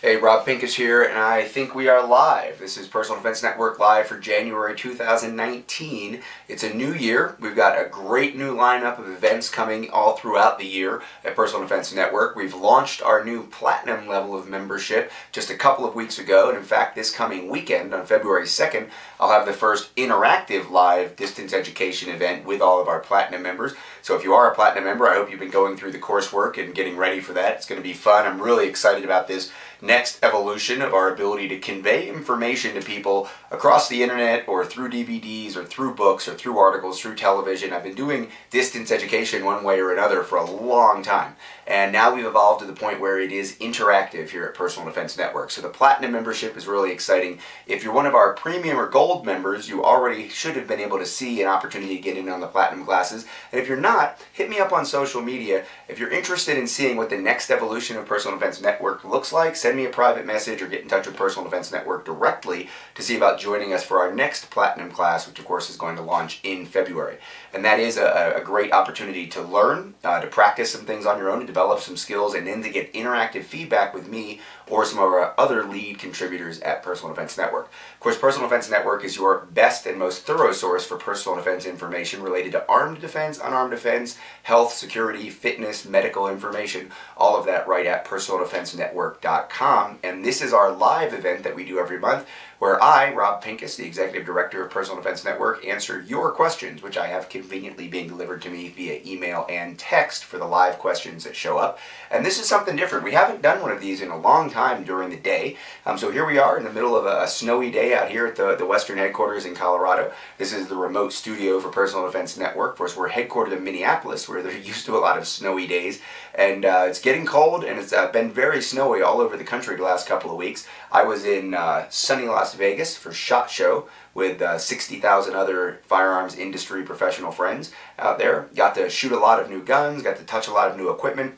Hey, Rob Pincus here, and I think we are live. This is Personal Defense Network live for January 2019. It's a new year. We've got a great new lineup of events coming all throughout the year at Personal Defense Network. We've launched our new Platinum level of membership just a couple of weeks ago, and in fact, this coming weekend on February 2nd, I'll have the first interactive live distance education event with all of our Platinum members. So if you are a Platinum member, I hope you've been going through the coursework and getting ready for that. It's going to be fun. I'm really excited about this next evolution of our ability to convey information to people across the internet or through DVDs or through books or through articles, through television. I've been doing distance education one way or another for a long time, and now we've evolved to the point where it is interactive here at Personal Defense Network. So the Platinum membership is really exciting. If you're one of our Premium or Gold members, you already should have been able to see an opportunity to get in on the Platinum classes, and if you're not, hit me up on social media. If you're interested in seeing what the next evolution of Personal Defense Network looks like, send me a private message or get in touch with Personal Defense Network directly to see about joining us for our next Platinum class, which of course is going to launch in February. And that is a great opportunity to learn, to practice some things on your own, to develop some skills, and then to get interactive feedback with me or some of our other lead contributors at Personal Defense Network. Of course, Personal Defense Network is your best and most thorough source for personal defense information related to armed defense, unarmed defense, health, security, fitness, medical information, all of that right at personaldefensenetwork.com. And this is our live event that we do every month, where I, Rob Pincus, the Executive Director of Personal Defense Network, answer your questions, which I have conveniently being delivered to me via email and text for the live questions that show up. And this is something different. We haven't done one of these in a long time during the day. So here we are in the middle of a snowy day out here at the Western headquarters in Colorado. This is the remote studio for Personal Defense Network. Of course, we're headquartered in Minneapolis, where they're used to a lot of snowy days. And it's getting cold, and it's been very snowy all over the country the last couple of weeks. I was in sunny Las Vegas for SHOT Show with 60,000 other firearms industry professional friends out there. Got to shoot a lot of new guns, got to touch a lot of new equipment,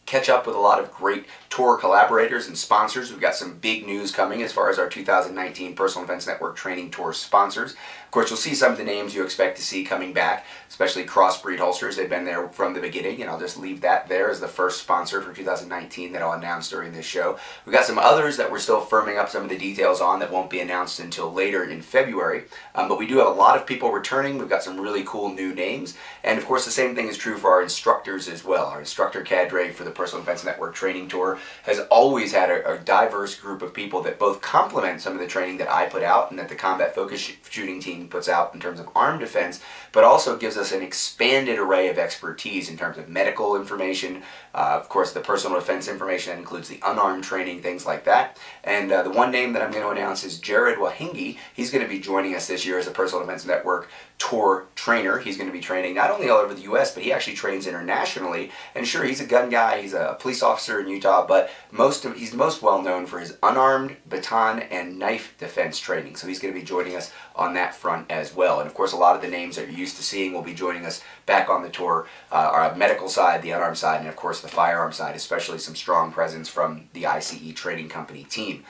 catch up with a lot of great tour collaborators and sponsors. We've got some big news coming as far as our 2019 Personal Defense Network Training Tour sponsors. Of course, you'll see some of the names you expect to see coming back, especially Crossbreed Holsters. They've been there from the beginning, and I'll just leave that there as the first sponsor for 2019 that I'll announce during this show. We've got some others that we're still firming up some of the details on that won't be announced until later in February. But we do have a lot of people returning. We've got some really cool new names. And of course, the same thing is true for our instructors as well. Our instructor cadre for the Personal Defense Network Training Tour has always had a diverse group of people that both complement some of the training that I put out and that the Combat Focus Shooting Team puts out in terms of armed defense, but also gives us an expanded array of expertise in terms of medical information, of course the personal defense information that includes the unarmed training, things like that. And the one name that I'm going to announce is Jared Wahingi. He's going to be joining us this year as a Personal Defense Network Tour trainer. He's going to be training not only all over the U.S., but he actually trains internationally. And sure, he's a gun guy, he's a police officer in Utah, but he's most well known for his unarmed, baton, and knife defense training. So he's going to be joining us on that front as well. And of course, a lot of the names that you're used to seeing will be joining us back on the tour, our medical side, the unarmed side, and of course the firearm side, especially some strong presence from the ICE Trading Company team.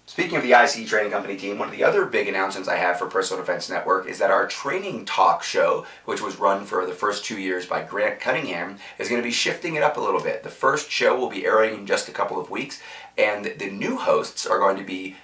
Speaking of the ICE Training Company team, one of the other big announcements I have for Personal Defense Network is that our training talk show, which was run for the first 2 years by Grant Cunningham, is going to be shifting it up a little bit. The first show will be airing in just a couple of weeks, and the new hosts are going to be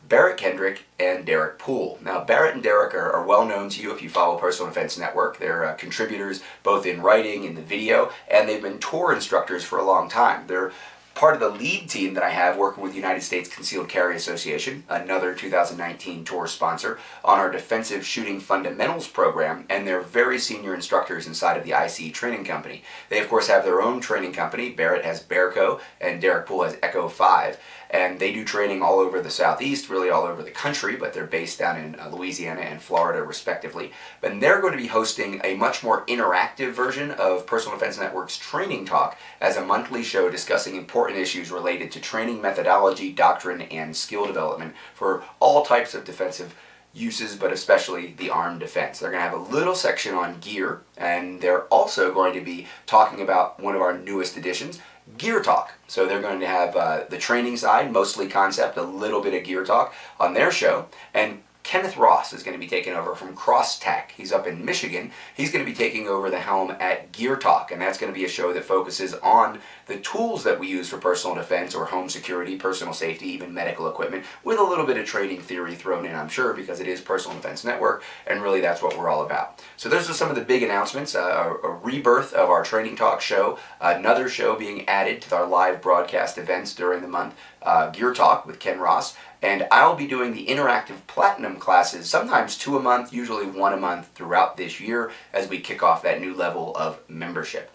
Barrett Kendrick and Derek Poole. Now, Barrett and Derek are well known to you if you follow Personal Defense Network. They're contributors both in writing, in the video, and they've been tour instructors for a long time. They're part of the lead team that I have working with the United States Concealed Carry Association, another 2019 tour sponsor, on our Defensive Shooting Fundamentals program, and they're very senior instructors inside of the ICE Training Company. They, of course, have their own training company. Barrett has Bearco, and Derek Poole has Echo 5. And they do training all over the Southeast, really all over the country, but they're based down in Louisiana and Florida, respectively. And they're going to be hosting a much more interactive version of Personal Defense Network's Training Talk as a monthly show discussing important issues related to training methodology, doctrine, and skill development for all types of defensive uses, but especially the armed defense. They're going to have a little section on gear, and they're also going to be talking about one of our newest additions, Gear Talk. So they're going to have the training side, mostly concept, a little bit of Gear Talk on their show, and Kenneth Ross is going to be taking over from CrossTech. He's up in Michigan. He's going to be taking over the helm at Gear Talk, and that's going to be a show that focuses on the tools that we use for personal defense or home security, personal safety, even medical equipment, with a little bit of training theory thrown in, I'm sure, because it is Personal Defense Network, and really that's what we're all about. So those are some of the big announcements, a rebirth of our Training Talk show, another show being added to our live broadcast events during the month, Gear Talk with Ken Ross, and I'll be doing the interactive platinum classes, sometimes 2 a month, usually 1 a month throughout this year as we kick off that new level of membership.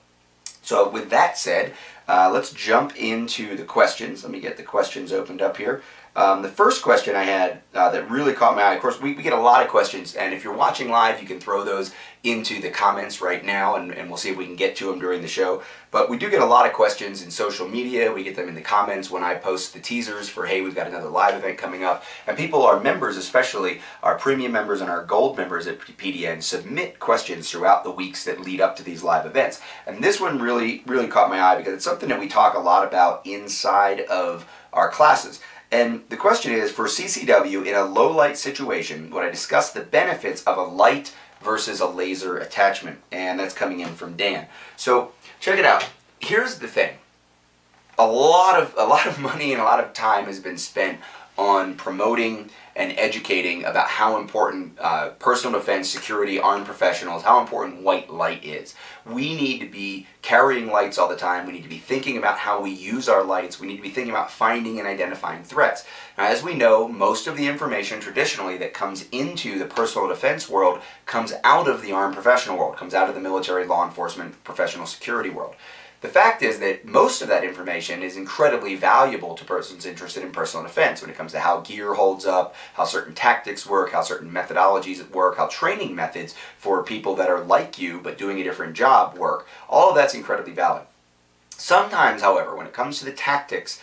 So with that said, let's jump into the questions. Let me get the questions opened up here. The first question I had that really caught my eye, of course, we get a lot of questions, and if you're watching live, you can throw those into the comments right now, and we'll see if we can get to them during the show. But we do get a lot of questions in social media. We get them in the comments when I post the teasers for, hey, we've got another live event coming up. And people, our members especially, our premium members and our gold members at PDN, submit questions throughout the weeks that lead up to these live events. And this one really caught my eye because it's something that we talk a lot about inside of our classes. And the question is, for CCW in a low light situation, would I discuss the benefits of a light versus a laser attachment? And that's coming in from Dan. So check it out. Here's the thing. A lot of money and a lot of time has been spent on promoting and educating about how important personal defense, security, armed professionals, how important white light is. We need to be carrying lights all the time. We need to be thinking about how we use our lights. We need to be thinking about finding and identifying threats. Now, as we know, most of the information traditionally that comes into the personal defense world comes out of the armed professional world, comes out of the military, law enforcement, professional security world. The fact is that most of that information is incredibly valuable to persons interested in personal defense when it comes to how gear holds up, how certain tactics work, how certain methodologies work, how training methods for people that are like you but doing a different job work. All of that's incredibly valid. Sometimes, however, when it comes to the tactics,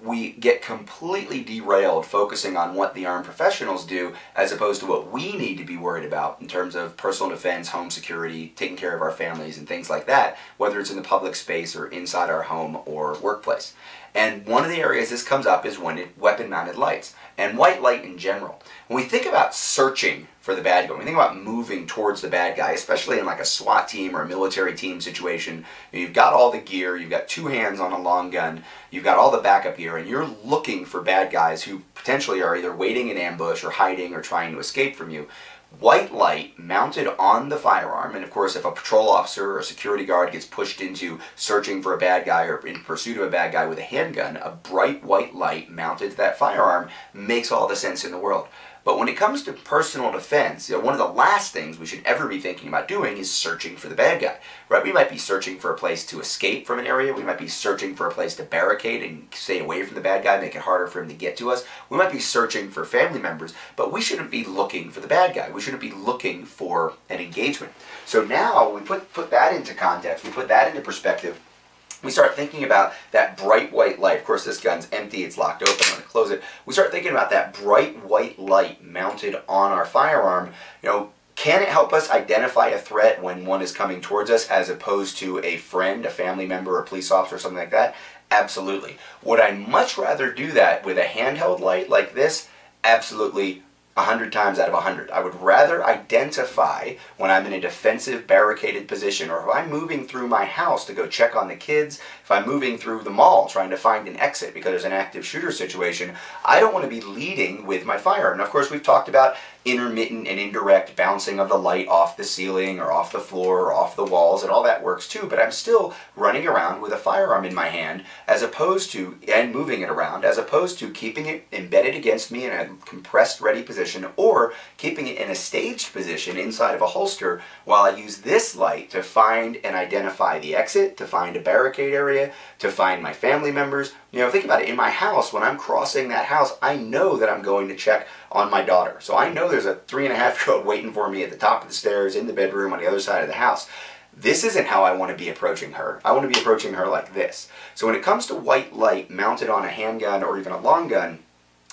we get completely derailed focusing on what the armed professionals do as opposed to what we need to be worried about in terms of personal defense, home security, taking care of our families and things like that, whether it's in the public space or inside our home or workplace. And one of the areas this comes up is weapon-mounted lights and white light in general. When we think about searching for the bad guy, when we think about moving towards the bad guy, especially in like a SWAT team or a military team situation, you've got all the gear, you've got 2 hands on a long gun, you've got all the backup gear, and you're looking for bad guys who potentially are either waiting in ambush or hiding or trying to escape from you. White light mounted on the firearm, and of course if a patrol officer or a security guard gets pushed into searching for a bad guy or in pursuit of a bad guy with a handgun, a bright white light mounted to that firearm makes all the sense in the world. But when it comes to personal defense, one of the last things we should ever be thinking about doing is searching for the bad guy. Right? We might be searching for a place to escape from an area. We might be searching for a place to barricade and stay away from the bad guy, make it harder for him to get to us. We might be searching for family members, but we shouldn't be looking for the bad guy. We shouldn't be looking for an engagement. So now we put that into context. We put that into perspective. We start thinking about that bright white light. Of course, this gun's empty. It's locked open. I'm going to close it. We start thinking about that bright white light mounted on our firearm. Can it help us identify a threat when one is coming towards us as opposed to a friend, a family member, a police officer, or something like that? Absolutely. Would I much rather do that with a handheld light like this? Absolutely. 100 times out of 100. I would rather identify when I'm in a defensive barricaded position, or if I'm moving through my house to go check on the kids, if I'm moving through the mall trying to find an exit because there's an active shooter situation, I don't want to be leading with my firearm. And of course we've talked about intermittent and indirect bouncing of the light off the ceiling or off the floor or off the walls, and all that works too, but I'm still running around with a firearm in my hand as opposed to, and moving it around, as opposed to keeping it embedded against me in a compressed ready position or keeping it in a staged position inside of a holster while I use this light to find and identify the exit, to find a barricade area, to find my family members. Think about it. In my house, when I'm crossing that house, I know that I'm going to check on my daughter. So I know there's a 3.5-year-old waiting for me at the top of the stairs in the bedroom on the other side of the house. This isn't how I want to be approaching her. I want to be approaching her like this. So when it comes to white light mounted on a handgun or even a long gun,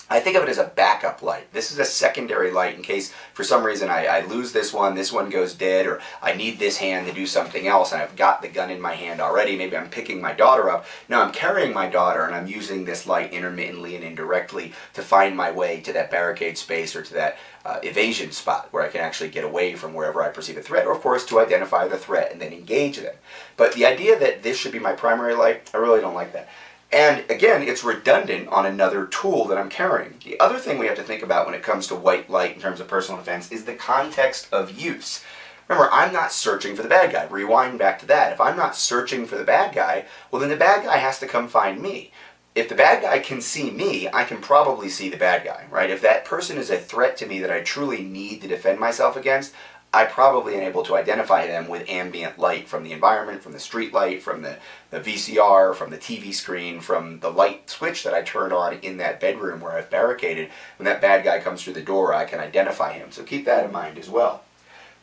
I think of it as a backup light. This is a secondary light in case for some reason I lose this one goes dead, or I need this hand to do something else and I've got the gun in my hand already. Maybe I'm picking my daughter up. Now I'm carrying my daughter and I'm using this light intermittently and indirectly to find my way to that barricade space or to that evasion spot where I can actually get away from wherever I perceive a threat, or of course to identify the threat and then engage them. But the idea that this should be my primary light, I really don't like that. And again, it's redundant on another tool that I'm carrying. The other thing we have to think about when it comes to white light in terms of personal defense is the context of use. Remember, I'm not searching for the bad guy. Rewind back to that. If I'm not searching for the bad guy, well then the bad guy has to come find me. If the bad guy can see me, I can probably see the bad guy, right? If that person is a threat to me that I truly need to defend myself against, I probably am able to identify them with ambient light from the environment, from the street light, from the VCR, from the TV screen, from the light switch that I turned on in that bedroom where I've barricaded. When that bad guy comes through the door, I can identify him. So keep that in mind as well.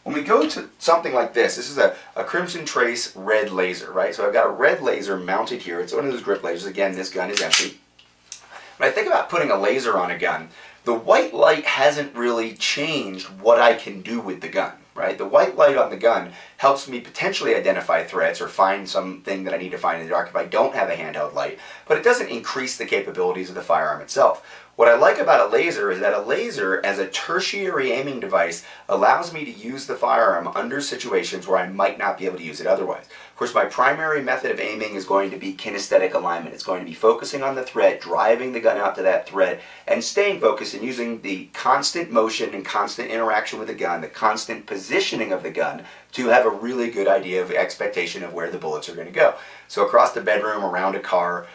When we go to something like this is a Crimson Trace red laser, right? So I've got a red laser mounted here. It's one of those grip lasers. Again, this gun is empty. When I think about putting a laser on a gun, the white light hasn't really changed what I can do with the gun, right? The white light on the gun helps me potentially identify threats or find something that I need to find in the dark if I don't have a handheld light, but it doesn't increase the capabilities of the firearm itself. What I like about a laser is that a laser, as a tertiary aiming device, allows me to use the firearm under situations where I might not be able to use it otherwise. Of course, my primary method of aiming is going to be kinesthetic alignment. It's going to be focusing on the threat, driving the gun out to that threat, and staying focused and using the constant motion and constant interaction with the gun, the constant positioning of the gun, to have a really good idea of expectation of where the bullets are going to go. So across the bedroom, around a car,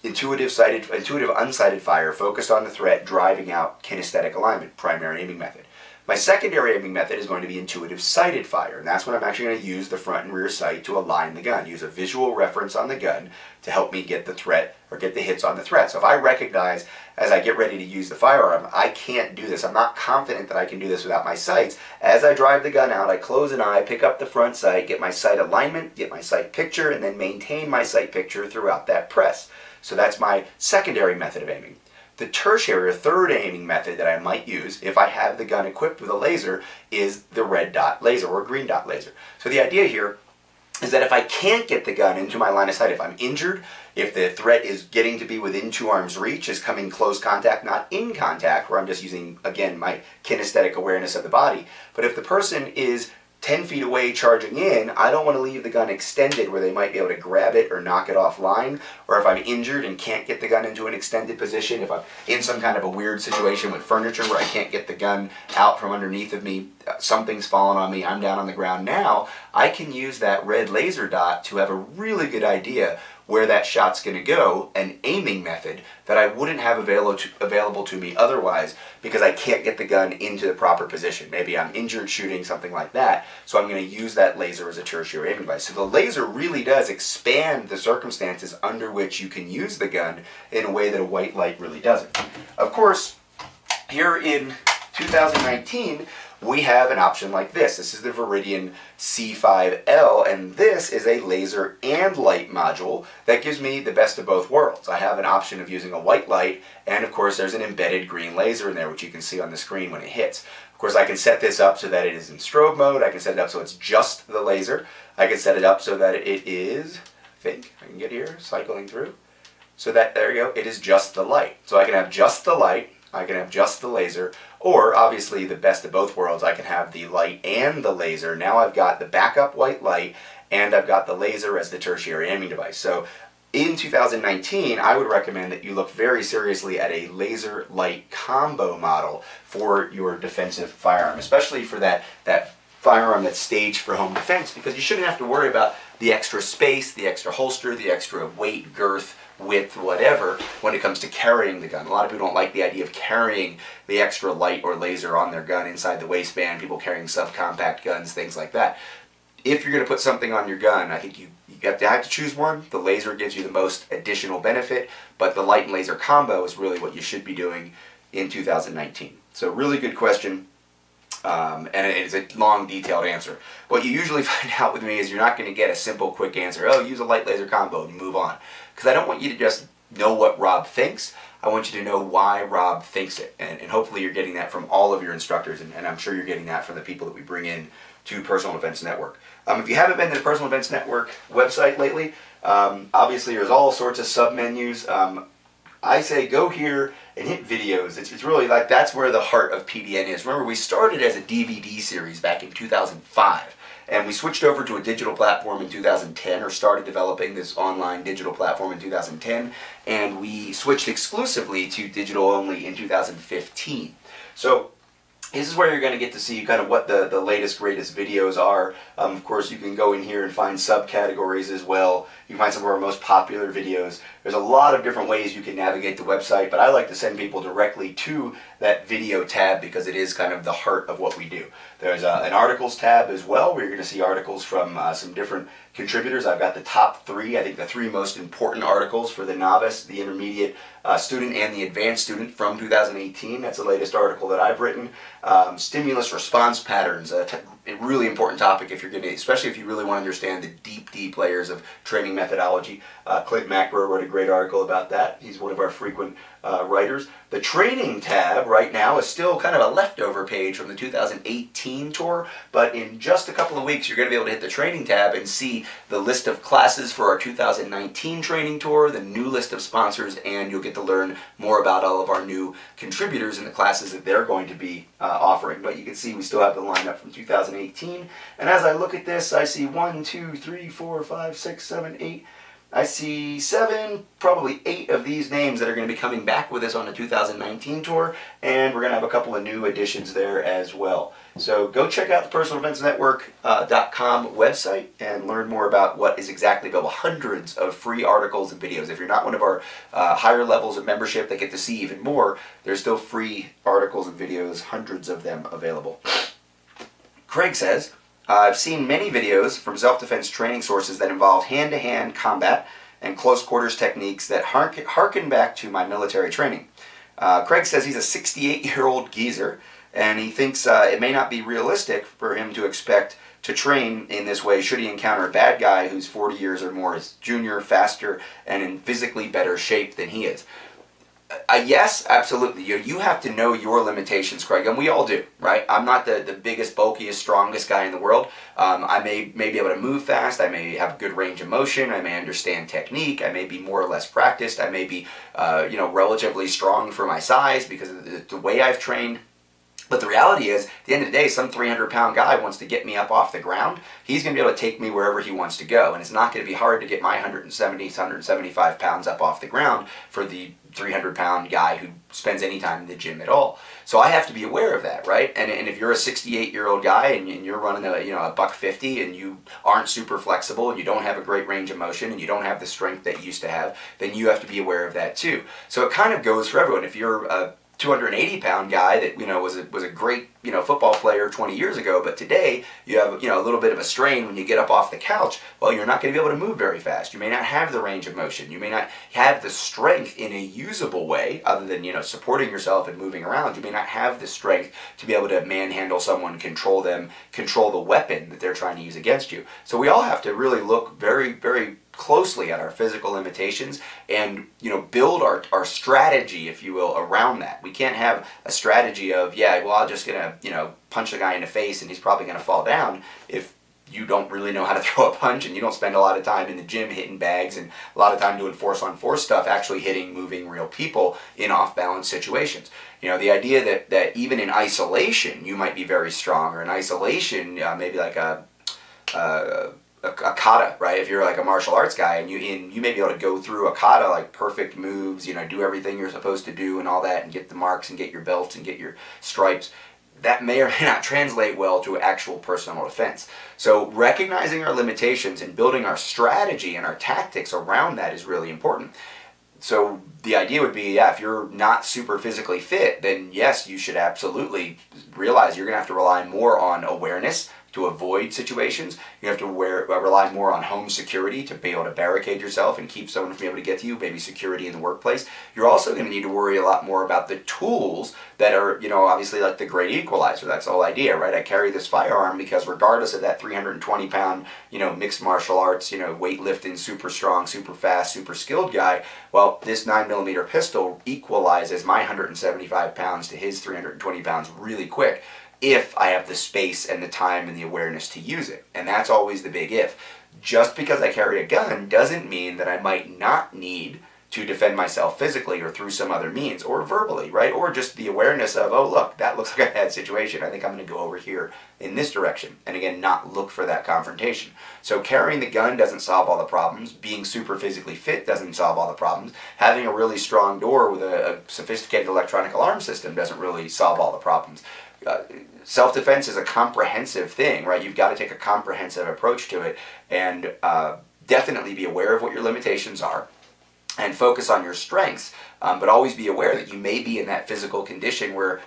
intuitive unsighted fire, focused on the threat, driving out kinesthetic alignment, primary aiming method. My secondary aiming method is going to be intuitive sighted fire, and that's when I'm actually going to use the front and rear sight to align the gun, use a visual reference on the gun to help me get the threat or get the hits on the threat. So if I recognize as I get ready to use the firearm, I can't do this, I'm not confident that I can do this without my sights, as I drive the gun out, I close an eye, pick up the front sight, get my sight alignment, get my sight picture, and then maintain my sight picture throughout that press. So that's my secondary method of aiming. The tertiary or third aiming method that I might use if I have the gun equipped with a laser is the red dot laser or green dot laser. So the idea here is that if I can't get the gun into my line of sight, if I'm injured, if the threat is getting to be within 2 arms reach, is coming close contact, not in contact, where I'm just using, again, my kinesthetic awareness of the body, but if the person is 10 feet away charging in, I don't want to leave the gun extended where they might be able to grab it or knock it offline, or if I'm injured and can't get the gun into an extended position, if I'm in some kind of a weird situation with furniture where I can't get the gun out from underneath of me, something's fallen on me, I'm down on the ground now, I can use that red laser dot to have a really good idea where that shot's going to go, an aiming method that I wouldn't have available to me otherwise because I can't get the gun into the proper position. Maybe I'm injured shooting, something like that, so I'm going to use that laser as a tertiary aiming device. So the laser really does expand the circumstances under which you can use the gun in a way that a white light really doesn't. Of course, here in 2019, we have an option like this. This is the Viridian C5L, and this is a laser and light module that gives me the best of both worlds. I have an option of using a white light, and of course there's an embedded green laser in there, which you can see on the screen when it hits. Of course, I can set this up so that it is in strobe mode. I can set it up so it's just the laser. I can set it up so that it is, I think I can get here, cycling through, so that, there you go, it is just the light. So I can have just the light, I can have just the laser, or obviously the best of both worlds, I can have the light and the laser. Now I've got the backup white light and I've got the laser as the tertiary aiming device. So in 2019, I would recommend that you look very seriously at a laser light combo model for your defensive firearm, especially for that firearm that's staged for home defense, because you shouldn't have to worry about the extra space, the extra holster, the extra weight, girth, width, whatever, when it comes to carrying the gun. A lot of people don't like the idea of carrying the extra light or laser on their gun inside the waistband, people carrying subcompact guns, things like that. If you're going to put something on your gun, I think you have to choose one. The laser gives you the most additional benefit, but the light and laser combo is really what you should be doing in 2019. So really good question. And it is a long, detailed answer. What you usually find out with me is you're not going to get a simple, quick answer. Oh, use a light laser combo and move on. Because I don't want you to just know what Rob thinks. I want you to know why Rob thinks it. And hopefully you're getting that from all of your instructors, and I'm sure you're getting that from the people that we bring in to Personal Defense Network. If you haven't been to the Personal Defense Network website lately, obviously there's all sorts of sub-menus. I say go here and hit videos. It's really like that's where the heart of PDN is. Remember, we started as a DVD series back in 2005, and we switched over to a digital platform in 2010, or started developing this online digital platform in 2010, and we switched exclusively to digital only in 2015. So this is where you're going to get to see kind of what the latest, greatest videos are. Of course, you can go in here and find subcategories as well. You can find some of our most popular videos. There's a lot of different ways you can navigate the website, but I like to send people directly to that video tab because it is kind of the heart of what we do. There's an articles tab as well, where you're going to see articles from some different contributors. I've got the top 3, I think the 3 most important articles for the novice, the intermediate student, and the advanced student from 2018. That's the latest article that I've written. Stimulus response patterns, a really important topic if you're going to, especially if you really want to understand the deep layers of training methodology. Clint Macro wrote a great article about that. He's one of our frequent writers. The training tab right now is still kind of a leftover page from the 2018 tour, but in just a couple of weeks you're going to be able to hit the training tab and see the list of classes for our 2019 training tour, the new list of sponsors, and you'll get to learn more about all of our new contributors and the classes that they're going to be offering. But you can see we still have the lineup from 2018, and as I look at this, I see 1, 2, 3, 4, 5, 6, 7, 8. I see 7, probably 8 of these names that are going to be coming back with us on the 2019 tour, and we're going to have a couple of new additions there as well. So go check out the PersonalDefenseNetwork.com website and learn more about what is exactly available. Hundreds of free articles and videos. If you're not one of our higher levels of membership that get to see even more, there's still free articles and videos, hundreds of them available. Craig says, I've seen many videos from self-defense training sources that involve hand-to-hand combat and close quarters techniques that harken back to my military training. Craig says he's a 68-year-old geezer, and he thinks it may not be realistic for him to expect to train in this way should he encounter a bad guy who's 40 years or more his junior, faster, and in physically better shape than he is. Yes, absolutely. You have to know your limitations, Craig, and we all do, right? I'm not the biggest, bulkiest, strongest guy in the world. I may be able to move fast. I may have good range of motion. I may understand technique. I may be more or less practiced. I may be, relatively strong for my size because of the way I've trained. But the reality is, at the end of the day, some 300-pound guy wants to get me up off the ground. He's going to be able to take me wherever he wants to go. And it's not going to be hard to get my 170, 175 pounds up off the ground for the 300-pound guy who spends any time in the gym at all. So I have to be aware of that, right? And if you're a 68-year-old guy and you're running a $150 and you aren't super flexible and you don't have a great range of motion and you don't have the strength that you used to have, then you have to be aware of that too. So it kind of goes for everyone. If you're a 280-pound guy that was a great football player 20 years ago, but today you have a little bit of a strain when you get up off the couch, well, you're not going to be able to move very fast. You may not have the range of motion. You may not have the strength in a usable way other than supporting yourself and moving around. You may not have the strength to be able to manhandle someone, control them, control the weapon that they're trying to use against you. So we all have to really look very, very closely at our physical limitations and build our strategy, if you will, around that. We can't have a strategy of I'm just gonna punch the guy in the face and he's probably gonna fall down if you don't really know how to throw a punch and you don't spend a lot of time in the gym hitting bags and a lot of time doing force-on-force stuff, actually hitting moving real people in off-balance situations. The idea that even in isolation you might be very strong, or in isolation maybe like a kata, right? If you're like a martial arts guy and you may be able to go through a kata like perfect moves, do everything you're supposed to do and all that and get the marks and get your belts and get your stripes, that may or may not translate well to actual personal defense. So recognizing our limitations and building our strategy and our tactics around that is really important. So the idea would be, if you're not super physically fit, then yes, you should absolutely realize you're going to have to rely more on awareness, to avoid situations. You have to rely more on home security to be able to barricade yourself and keep someone from being able to get to you, maybe security in the workplace. You're also going to need to worry a lot more about the tools that are, you know, obviously like the great equalizer. That's the whole idea, right? I carry this firearm because regardless of that 320-pound, you know, mixed martial arts, you know, weightlifting, super strong, super fast, super skilled guy, well, this 9mm pistol equalizes my 175 pounds to his 320 pounds really quick, if I have the space and the time and the awareness to use it. And that's always the big if. Just because I carry a gun doesn't mean that I might not need to defend myself physically or through some other means, or verbally, right? Or just the awareness of, oh look, that looks like a bad situation. I think I'm going to go over here in this direction. And again, not look for that confrontation. So carrying the gun doesn't solve all the problems. Being super physically fit doesn't solve all the problems. Having a really strong door with a sophisticated electronic alarm system doesn't really solve all the problems. Self-defense is a comprehensive thing, right? You've got to take a comprehensive approach to it, and definitely be aware of what your limitations are and focus on your strengths, but always be aware that you may be in that physical position where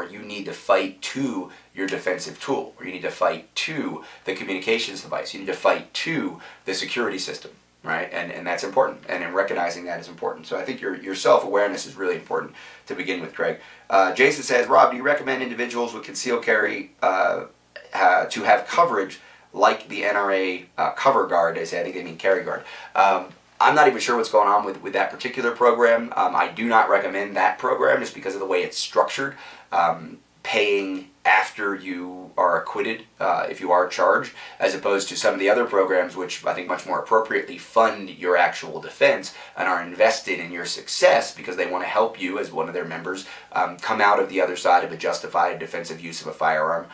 you need to fight to your defensive tool, or you need to fight to the communications device, you need to fight to the security system. Right, and that's important, and in recognizing that is important. So I think your self-awareness is really important to begin with, Craig. Jason says, Rob, do you recommend individuals with concealed carry to have coverage like the NRA cover guard? I think they mean carry guard. I'm not even sure what's going on with that particular program. I do not recommend that program just because of the way it's structured. Paying after you are acquitted if you are charged, as opposed to some of the other programs which I think much more appropriately fund your actual defense and are invested in your success because they want to help you as one of their members come out of the other side of a justified defensive use of a firearm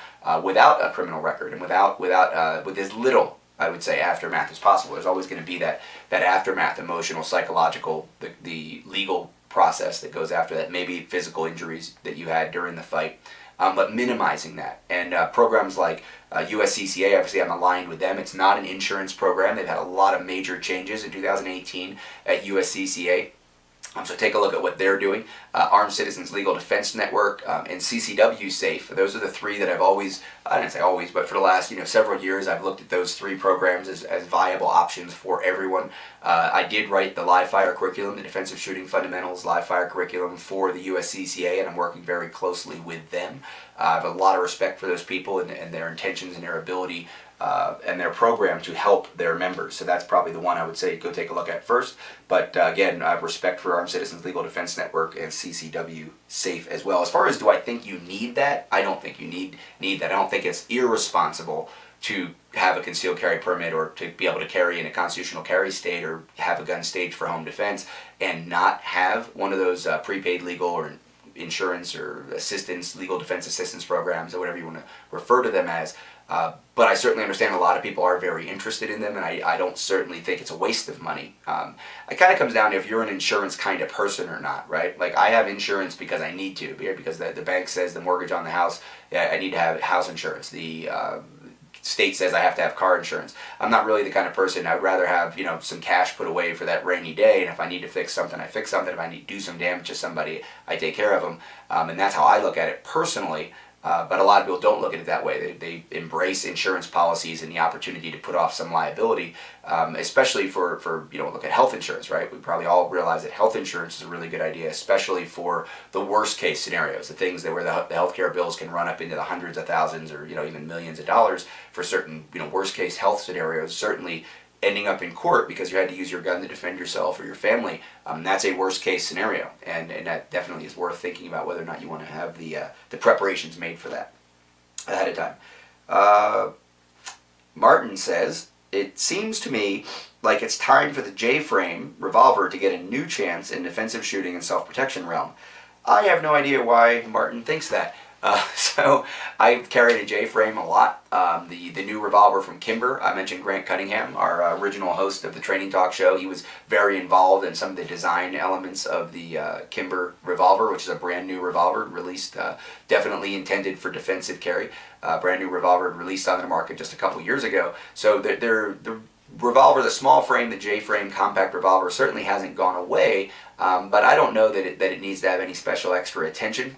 without a criminal record and with as little, I would say, aftermath as possible. There's always going to be that aftermath, emotional, psychological, the legal process that goes after that, maybe physical injuries that you had during the fight. But minimizing that. And programs like USCCA, obviously I'm aligned with them. It's not an insurance program. They've had a lot of major changes in 2018 at USCCA. So take a look at what they're doing. Armed Citizens Legal Defense Network and CCW Safe. Those are the three that I've always, I didn't say always, but for the last several years I've looked at those three programs as viable options for everyone. I did write the live fire curriculum, the Defensive Shooting Fundamentals live fire curriculum for the USCCA, and I'm working very closely with them. I have a lot of respect for those people and their intentions and their ability and their program to help their members. So that's probably the one I would say go take a look at first. But again, I have respect for Armed Citizens Legal Defense Network and CCW Safe as well. As far as do I think you need that, I don't think you need that. I don't think it's irresponsible to have a concealed carry permit or to be able to carry in a constitutional carry state or have a gun staged for home defense and not have one of those prepaid legal or insurance or assistance, legal defense assistance programs, or whatever you want to refer to them as. But I certainly understand a lot of people are very interested in them, and I don't certainly think it's a waste of money. It kind of comes down to if you're an insurance kind of person or not, right? Like I have insurance because I need to, because the bank says the mortgage on the house, I need to have house insurance. The state says I have to have car insurance. I'm not really the kind of person. I'd rather have some cash put away for that rainy day, and if I need to fix something, I fix something. If I need to do some damage to somebody, I take care of them. And that's how I look at it personally. But a lot of people don't look at it that way. They embrace insurance policies and the opportunity to put off some liability, especially for look at health insurance, right? We probably all realize that health insurance is a really good idea, especially for the worst case scenarios, the things where the healthcare bills can run up into the hundreds of thousands or even millions of dollars for certain worst case health scenarios. Certainly ending up in court because you had to use your gun to defend yourself or your family, that's a worst case scenario, and that definitely is worth thinking about whether or not you want to have the preparations made for that ahead of time. Martin says, it seems to me like it's time for the J-frame revolver to get a new chance in defensive shooting and self-protection realm. I have no idea why Martin thinks that. So I've carried a J-frame a lot. The new revolver from Kimber, I mentioned Grant Cunningham, our original host of the Training Talk show. He was very involved in some of the design elements of the Kimber revolver, which is a brand new revolver released, definitely intended for defensive carry. Brand new revolver released on the market just a couple years ago. So the revolver, the small frame, the J-frame compact revolver certainly hasn't gone away, but I don't know that it needs to have any special extra attention.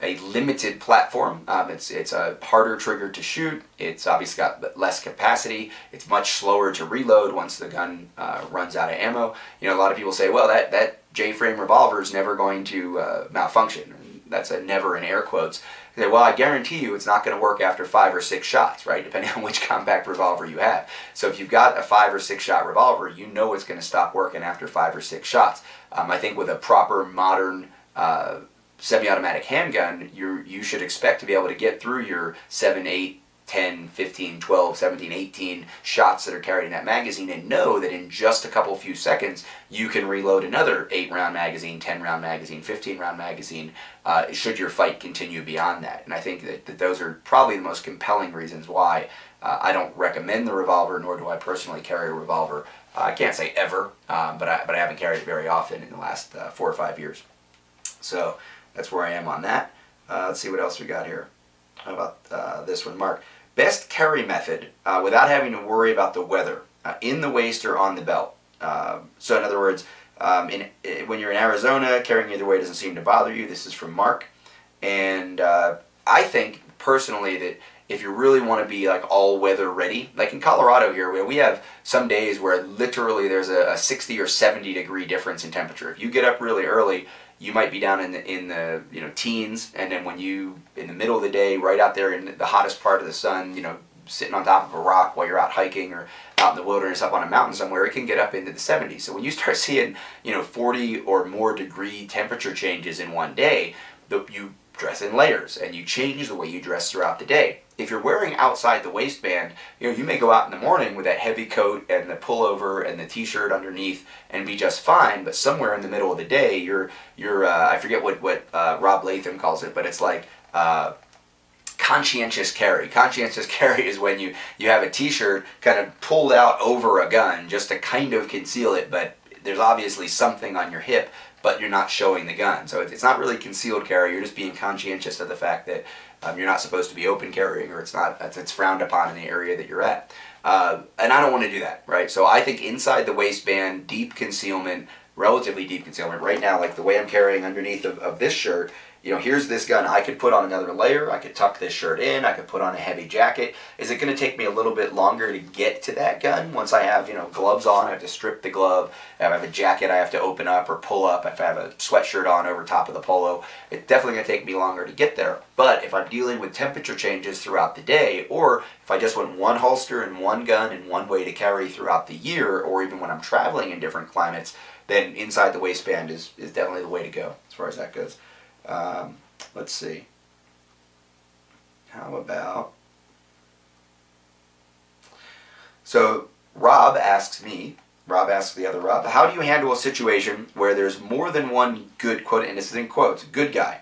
a limited platform. It's a harder trigger to shoot. It's obviously got less capacity. It's much slower to reload once the gun runs out of ammo. You know, a lot of people say, well, that J-frame revolver is never going to malfunction. That's a never in air quotes. They say, well, I guarantee you it's not going to work after 5 or 6 shots, right? Depending on which compact revolver you have. So if you've got a 5 or 6 shot revolver, you know it's going to stop working after 5 or 6 shots. I think with a proper modern semi-automatic handgun, you should expect to be able to get through your 7, 8, 10, 15, 12, 17, 18 shots that are carried in that magazine and know that in just a couple few seconds you can reload another 8-round magazine, 10-round magazine, 15-round magazine should your fight continue beyond that. And I think that those are probably the most compelling reasons why I don't recommend the revolver, nor do I personally carry a revolver. I can't say ever, but I haven't carried it very often in the last 4 or 5 years. So that's where I am on that. Let's see what else we got here. How about this one, Mark? Best carry method without having to worry about the weather, in the waist or on the belt. So in other words, when you're in Arizona, carrying either way doesn't seem to bother you. This is from Mark. And I think personally that if you really want to be like all weather ready, like in Colorado here, we have some days where literally there's a 60 or 70 degree difference in temperature. If you get up really early, you might be down in the teens, and then when you in the middle of the day, right out there in the hottest part of the sun, sitting on top of a rock while you're out hiking or out in the wilderness up on a mountain somewhere, it can get up into the 70s. So when you start seeing 40 or more degree temperature changes in one day, you dress in layers and you change the way you dress throughout the day. If you're wearing outside the waistband, you may go out in the morning with that heavy coat and the pullover and the t-shirt underneath and be just fine, but somewhere in the middle of the day, you're I forget what Rob Latham calls it, but it's like conscientious carry. Conscientious carry is when you have a t-shirt kind of pulled out over a gun just to kind of conceal it, but there's obviously something on your hip, but you're not showing the gun. So it's not really concealed carry, you're just being conscientious of the fact that you're not supposed to be open carrying, or it's frowned upon in the area that you're at. And I don't want to do that, right? So I think inside the waistband, deep concealment, relatively deep concealment. Right now, like the way I'm carrying underneath of this shirt, here's this gun. I could put on another layer. I could tuck this shirt in. I could put on a heavy jacket. Is it going to take me a little bit longer to get to that gun? Once I have, gloves on, I have to strip the glove. If I have a jacket, I have to open up or pull up. If I have a sweatshirt on over top of the polo, it's definitely going to take me longer to get there. But if I'm dealing with temperature changes throughout the day, or if I just want one holster and one gun and one way to carry throughout the year, or even when I'm traveling in different climates, then inside the waistband is definitely the way to go as far as that goes. Let's see. How about... So Rob asks me, Rob asks the other Rob, how do you handle a situation where there's more than one good, quote, and this is in quotes, good guy?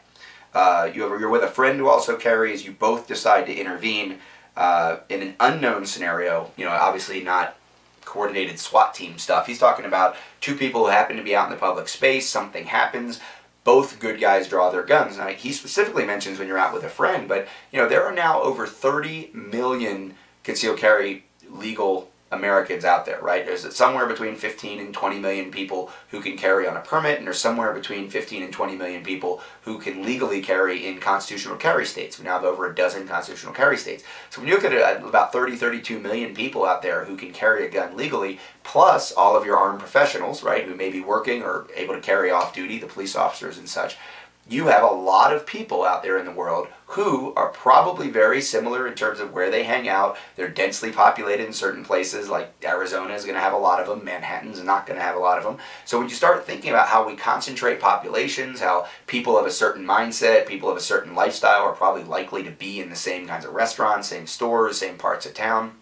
You're with a friend who also carries, you both decide to intervene in an unknown scenario, obviously not coordinated SWAT team stuff. He's talking about two people who happen to be out in the public space, something happens, both good guys draw their guns. Now, he specifically mentions when you're out with a friend, but there are now over 30 million concealed carry legal Americans out there, right? There's somewhere between 15 and 20 million people who can carry on a permit, and there's somewhere between 15 and 20 million people who can legally carry in constitutional carry states. We now have over a dozen constitutional carry states. So when you look at about 32 million people out there who can carry a gun legally, plus all of your armed professionals, right, who may be working or able to carry off duty, the police officers and such, you have a lot of people out there in the world who are probably very similar in terms of where they hang out. They're densely populated in certain places, like Arizona is going to have a lot of them, Manhattan's not going to have a lot of them. So when you start thinking about how we concentrate populations, how people of a certain mindset, people of a certain lifestyle are probably likely to be in the same kinds of restaurants, same stores, same parts of town,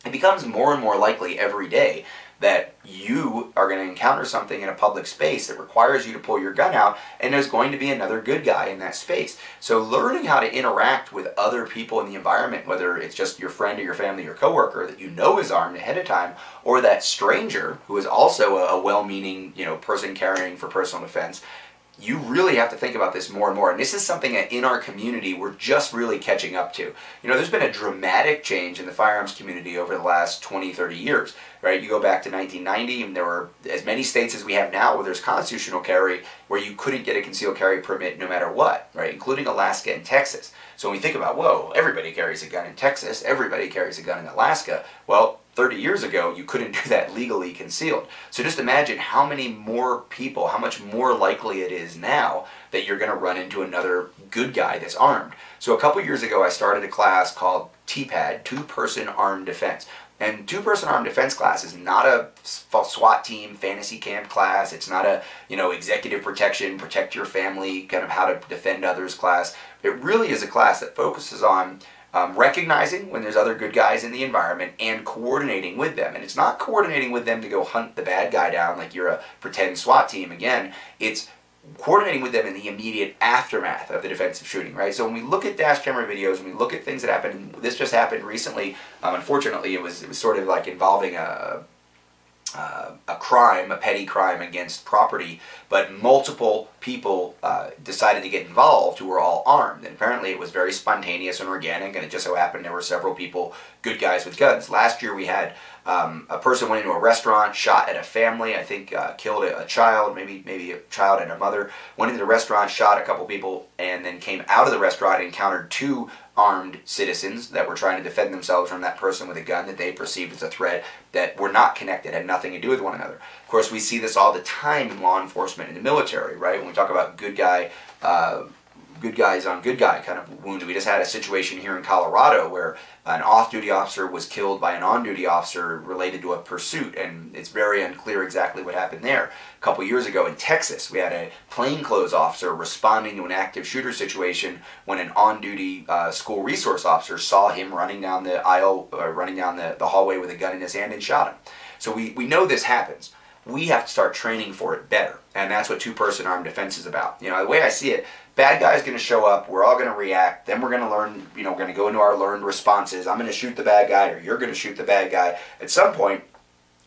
it becomes more and more likely every day that you are going to encounter something in a public space that requires you to pull your gun out, and there's going to be another good guy in that space. So learning how to interact with other people in the environment, whether it's just your friend or your family or coworker that you know is armed ahead of time, or that stranger who is also a well-meaning person carrying for personal defense, you really have to think about this more and more. And this is something that in our community we're just really catching up to. You know, there's been a dramatic change in the firearms community over the last 20, 30 years, right? You go back to 1990 and there were as many states as we have now where there's constitutional carry, where you couldn't get a concealed carry permit no matter what, right? Including Alaska and Texas. So when we think about, whoa, everybody carries a gun in Texas, everybody carries a gun in Alaska. Well, 30 years ago, you couldn't do that legally concealed. So just imagine how many more people, how much more likely it is now that you're going to run into another good guy that's armed. So a couple years ago, I started a class called TPAD, Two-Person Armed Defense. And two-person armed defense class is not a SWAT team fantasy camp class. It's not a, you know, executive protection, protect your family, kind of how to defend others class. It really is a class that focuses on recognizing when there's other good guys in the environment and coordinating with them. And it's not coordinating with them to go hunt the bad guy down like you're a pretend SWAT team. Again, it's coordinating with them in the immediate aftermath of the defensive shooting, right? So when we look at dash camera videos, when we look at things that happen, this just happened recently. Unfortunately, it was sort of like involving a crime, a petty crime against property, but multiple people decided to get involved who were all armed. And apparently it was very spontaneous and organic, and it just so happened there were several people, good guys with guns. Last year we had a person went into a restaurant, shot at a family, I think killed a child, maybe a child and a mother, went into the restaurant, shot a couple people, and then came out of the restaurant and encountered two armed citizens that were trying to defend themselves from that person with a gun that they perceived as a threat, that were not connected, had nothing to do with one another. Of course, we see this all the time in law enforcement and the military, right? When we talk about good guys on good guy kind of wounded. We just had a situation here in Colorado where an off-duty officer was killed by an on-duty officer related to a pursuit, and it's very unclear exactly what happened there. A couple years ago in Texas, we had a plainclothes officer responding to an active shooter situation when an on-duty school resource officer saw him running down the aisle, running down the hallway with a gun in his hand and shot him. So we know this happens. We have to start training for it better, and that's what two-person armed defense is about. You know, the way I see it, bad guy's going to show up, we're all going to react, then we're going to learn, you know, we're going to go into our learned responses. I'm going to shoot the bad guy, or you're going to shoot the bad guy. At some point,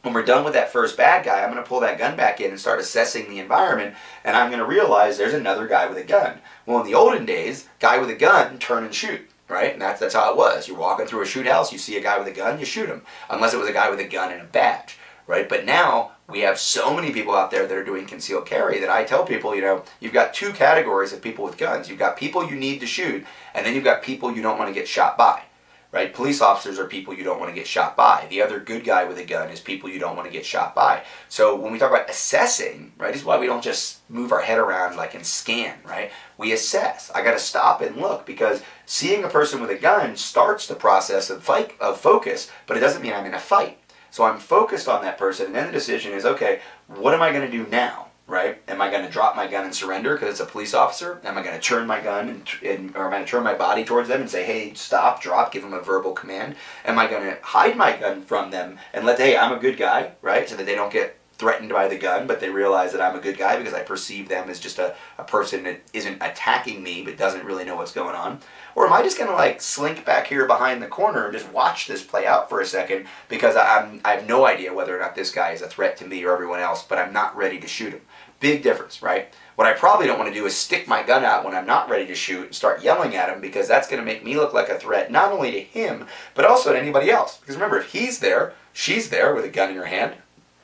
when we're done with that first bad guy, I'm going to pull that gun back in and start assessing the environment, and I'm going to realize there's another guy with a gun. Well, in the olden days, guy with a gun, turn and shoot. Right? And that's how it was. You're walking through a shoot house, you see a guy with a gun, you shoot him. Unless it was a guy with a gun and a badge. Right? But now, we have so many people out there that are doing concealed carry that I tell people, you know, you've got two categories of people with guns. You've got people you need to shoot, and then you've got people you don't want to get shot by. Right? Police officers are people you don't want to get shot by. The other good guy with a gun is people you don't want to get shot by. So when we talk about assessing, right, this is why we don't just move our head around like and scan, right? We assess. I got to stop and look, because seeing a person with a gun starts the process of focus, but it doesn't mean I'm in a fight. So I'm focused on that person, and then the decision is, okay, what am I going to do now? Right? Am I going to drop my gun and surrender because it's a police officer? Am I going to turn my gun or am I going to turn my body towards them and say, hey, stop, drop, give them a verbal command? Am I going to hide my gun from them and let, hey, I'm a good guy, right? So that they don't get threatened by the gun, but they realize that I'm a good guy because I perceive them as just a person that isn't attacking me but doesn't really know what's going on? Or am I just going to like slink back here behind the corner and just watch this play out for a second because I have no idea whether or not this guy is a threat to me or everyone else, but I'm not ready to shoot him? Big difference, right? What I probably don't want to do is stick my gun out when I'm not ready to shoot and start yelling at him, because that's going to make me look like a threat not only to him, but also to anybody else. Because remember, if he's there, she's there with a gun in her hand,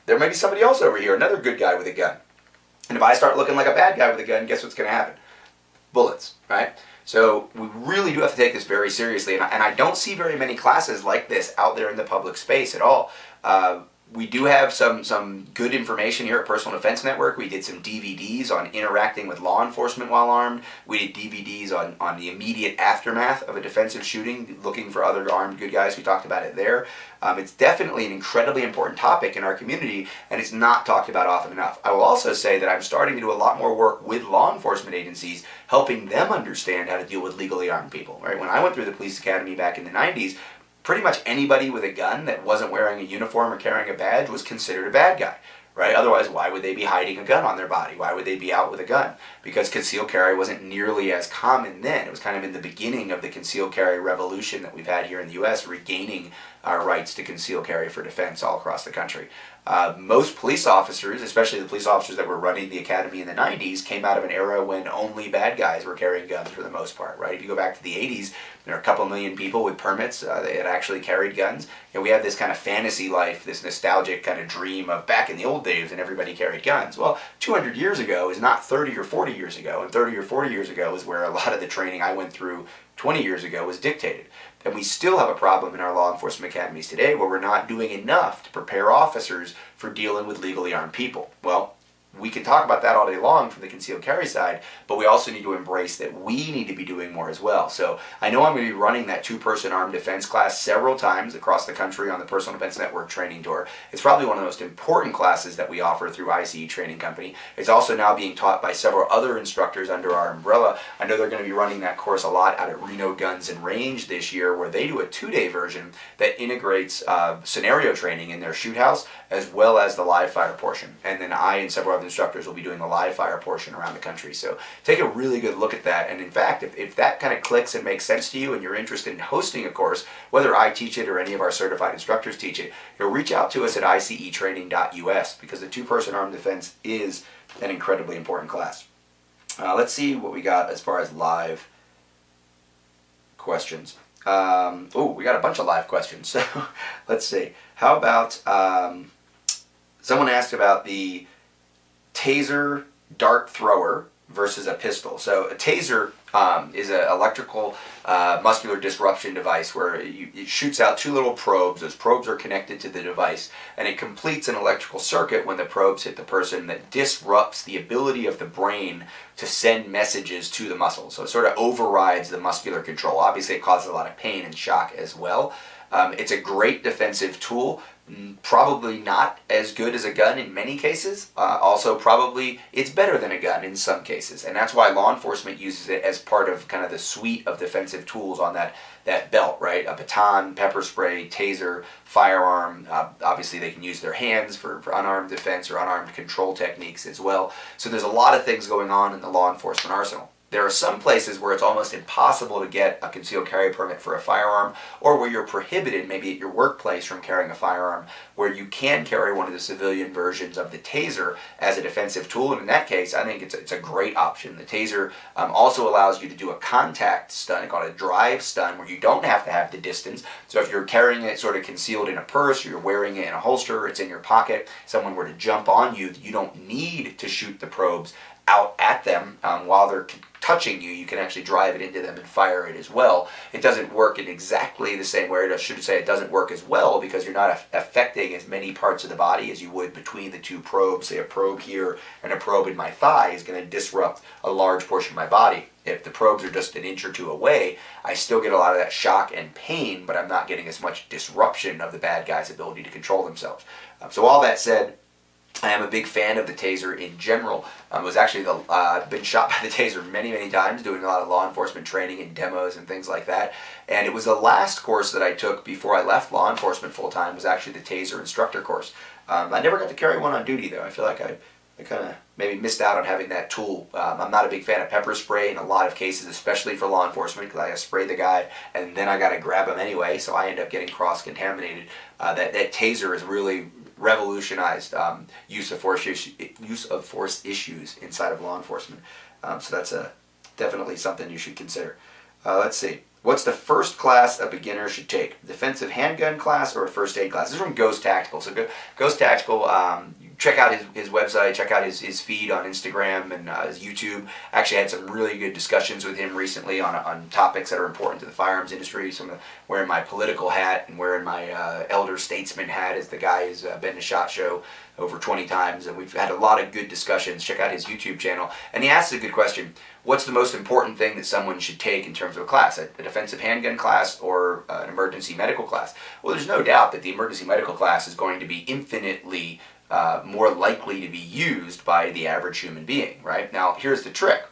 there may be somebody else over here, another good guy with a gun. And if I start looking like a bad guy with a gun, guess what's going to happen? Bullets, right? So we really do have to take this very seriously, and I don't see very many classes like this out there in the public space at all. We do have some good information here at Personal Defense Network. We did some DVDs on interacting with law enforcement while armed. We did DVDs on the immediate aftermath of a defensive shooting, looking for other armed good guys. We talked about it there. It's definitely an incredibly important topic in our community, and it's not talked about often enough. I will also say that I'm starting to do a lot more work with law enforcement agencies, helping them understand how to deal with legally armed people. Right? When I went through the police academy back in the 90s, pretty much anybody with a gun that wasn't wearing a uniform or carrying a badge was considered a bad guy, right? Otherwise, why would they be hiding a gun on their body? Why would they be out with a gun? Because concealed carry wasn't nearly as common then. It was kind of in the beginning of the concealed carry revolution that we've had here in the U.S., regaining our rights to conceal carry for defense all across the country. Most police officers, especially the police officers that were running the academy in the 90s, came out of an era when only bad guys were carrying guns for the most part, right? If you go back to the 80s, there are a couple million people with permits that actually carried guns. And we have this kind of fantasy life, this nostalgic kind of dream of back in the old days and everybody carried guns. Well, 200 years ago is not 30 or 40 years ago, and 30 or 40 years ago is where a lot of the training I went through 20 years ago was dictated. And we still have a problem in our law enforcement academies today where we're not doing enough to prepare officers for dealing with legally armed people. Well, we can talk about that all day long from the concealed carry side, but we also need to embrace that we need to be doing more as well. So I know I'm going to be running that 2-person armed defense class several times across the country on the Personal Defense Network training tour. It's probably one of the most important classes that we offer through ICE Training Company. It's also now being taught by several other instructors under our umbrella. I know they're going to be running that course a lot out at Reno Guns and Range this year, where they do a 2-day version that integrates scenario training in their shoot house as well as the live fire portion. And then I and several other instructors will be doing the live fire portion around the country. So take a really good look at that. And in fact, if that kind of clicks and makes sense to you and you're interested in hosting a course, whether I teach it or any of our certified instructors teach it, you'll reach out to us at icetraining.us, because the 2-person armed defense is an incredibly important class. Let's see what we got as far as live questions. Oh, we got a bunch of live questions. So let's see. How about someone asked about the taser dart thrower versus a pistol. So a taser is an electrical muscular disruption device where it shoots out 2 little probes. Those probes are connected to the device, and it completes an electrical circuit when the probes hit the person that disrupts the ability of the brain to send messages to the muscle. So it sort of overrides the muscular control. Obviously it causes a lot of pain and shock as well. It's a great defensive tool. Probably not as good as a gun in many cases. Also probably it's better than a gun in some cases, and that's why law enforcement uses it as part of kind of the suite of defensive tools on that belt, right? A baton, pepper spray, taser, firearm. Obviously they can use their hands for unarmed defense or unarmed control techniques as well. So there's a lot of things going on in the law enforcement arsenal. There are some places where it's almost impossible to get a concealed carry permit for a firearm, or where you're prohibited, maybe at your workplace, from carrying a firearm, where you can carry one of the civilian versions of the taser as a defensive tool. And in that case, I think it's a great option. The taser also allows you to do a contact stun, called a drive stun, where you don't have to have the distance. So if you're carrying it sort of concealed in a purse, or you're wearing it in a holster, it's in your pocket, someone were to jump on you, you don't need to shoot the probes out at them while they're touching you. You can actually drive it into them and fire it as well. It doesn't work in exactly the same way. I should say it doesn't work as well because you're not affecting as many parts of the body as you would between the 2 probes. Say a probe here and a probe in my thigh is going to disrupt a large portion of my body. If the probes are just an inch or 2 away, I still get a lot of that shock and pain, but I'm not getting as much disruption of the bad guy's ability to control themselves. So all that said, I am a big fan of the taser in general. Was actually been shot by the taser many times, doing a lot of law enforcement training and demos and things like that. And it was the last course that I took before I left law enforcement full-time, was actually the taser instructor course. I never got to carry one on duty though. I feel like I kind of maybe missed out on having that tool. I'm not a big fan of pepper spray in a lot of cases, especially for law enforcement, because I gotta spray the guy and then I gotta grab him anyway, so I end up getting cross-contaminated. That taser has really revolutionized use of force issues inside of law enforcement. So that's definitely something you should consider. Let's see. What's the first class a beginner should take? Defensive handgun class or a first aid class? This is from Ghost Tactical. So Ghost Tactical, check out his website, check out his feed on Instagram and his YouTube. Actually had some really good discussions with him recently on topics that are important to the firearms industry. So I'm wearing my political hat and wearing my elder statesman hat, as the guy has been to SHOT Show over 20 times, and we've had a lot of good discussions. Check out his YouTube channel. And he asks a good question. What's the most important thing that someone should take in terms of a class? A defensive handgun class or an emergency medical class? Well, there's no doubt that the emergency medical class is going to be infinitely more likely to be used by the average human being, right? Now, here's the trick.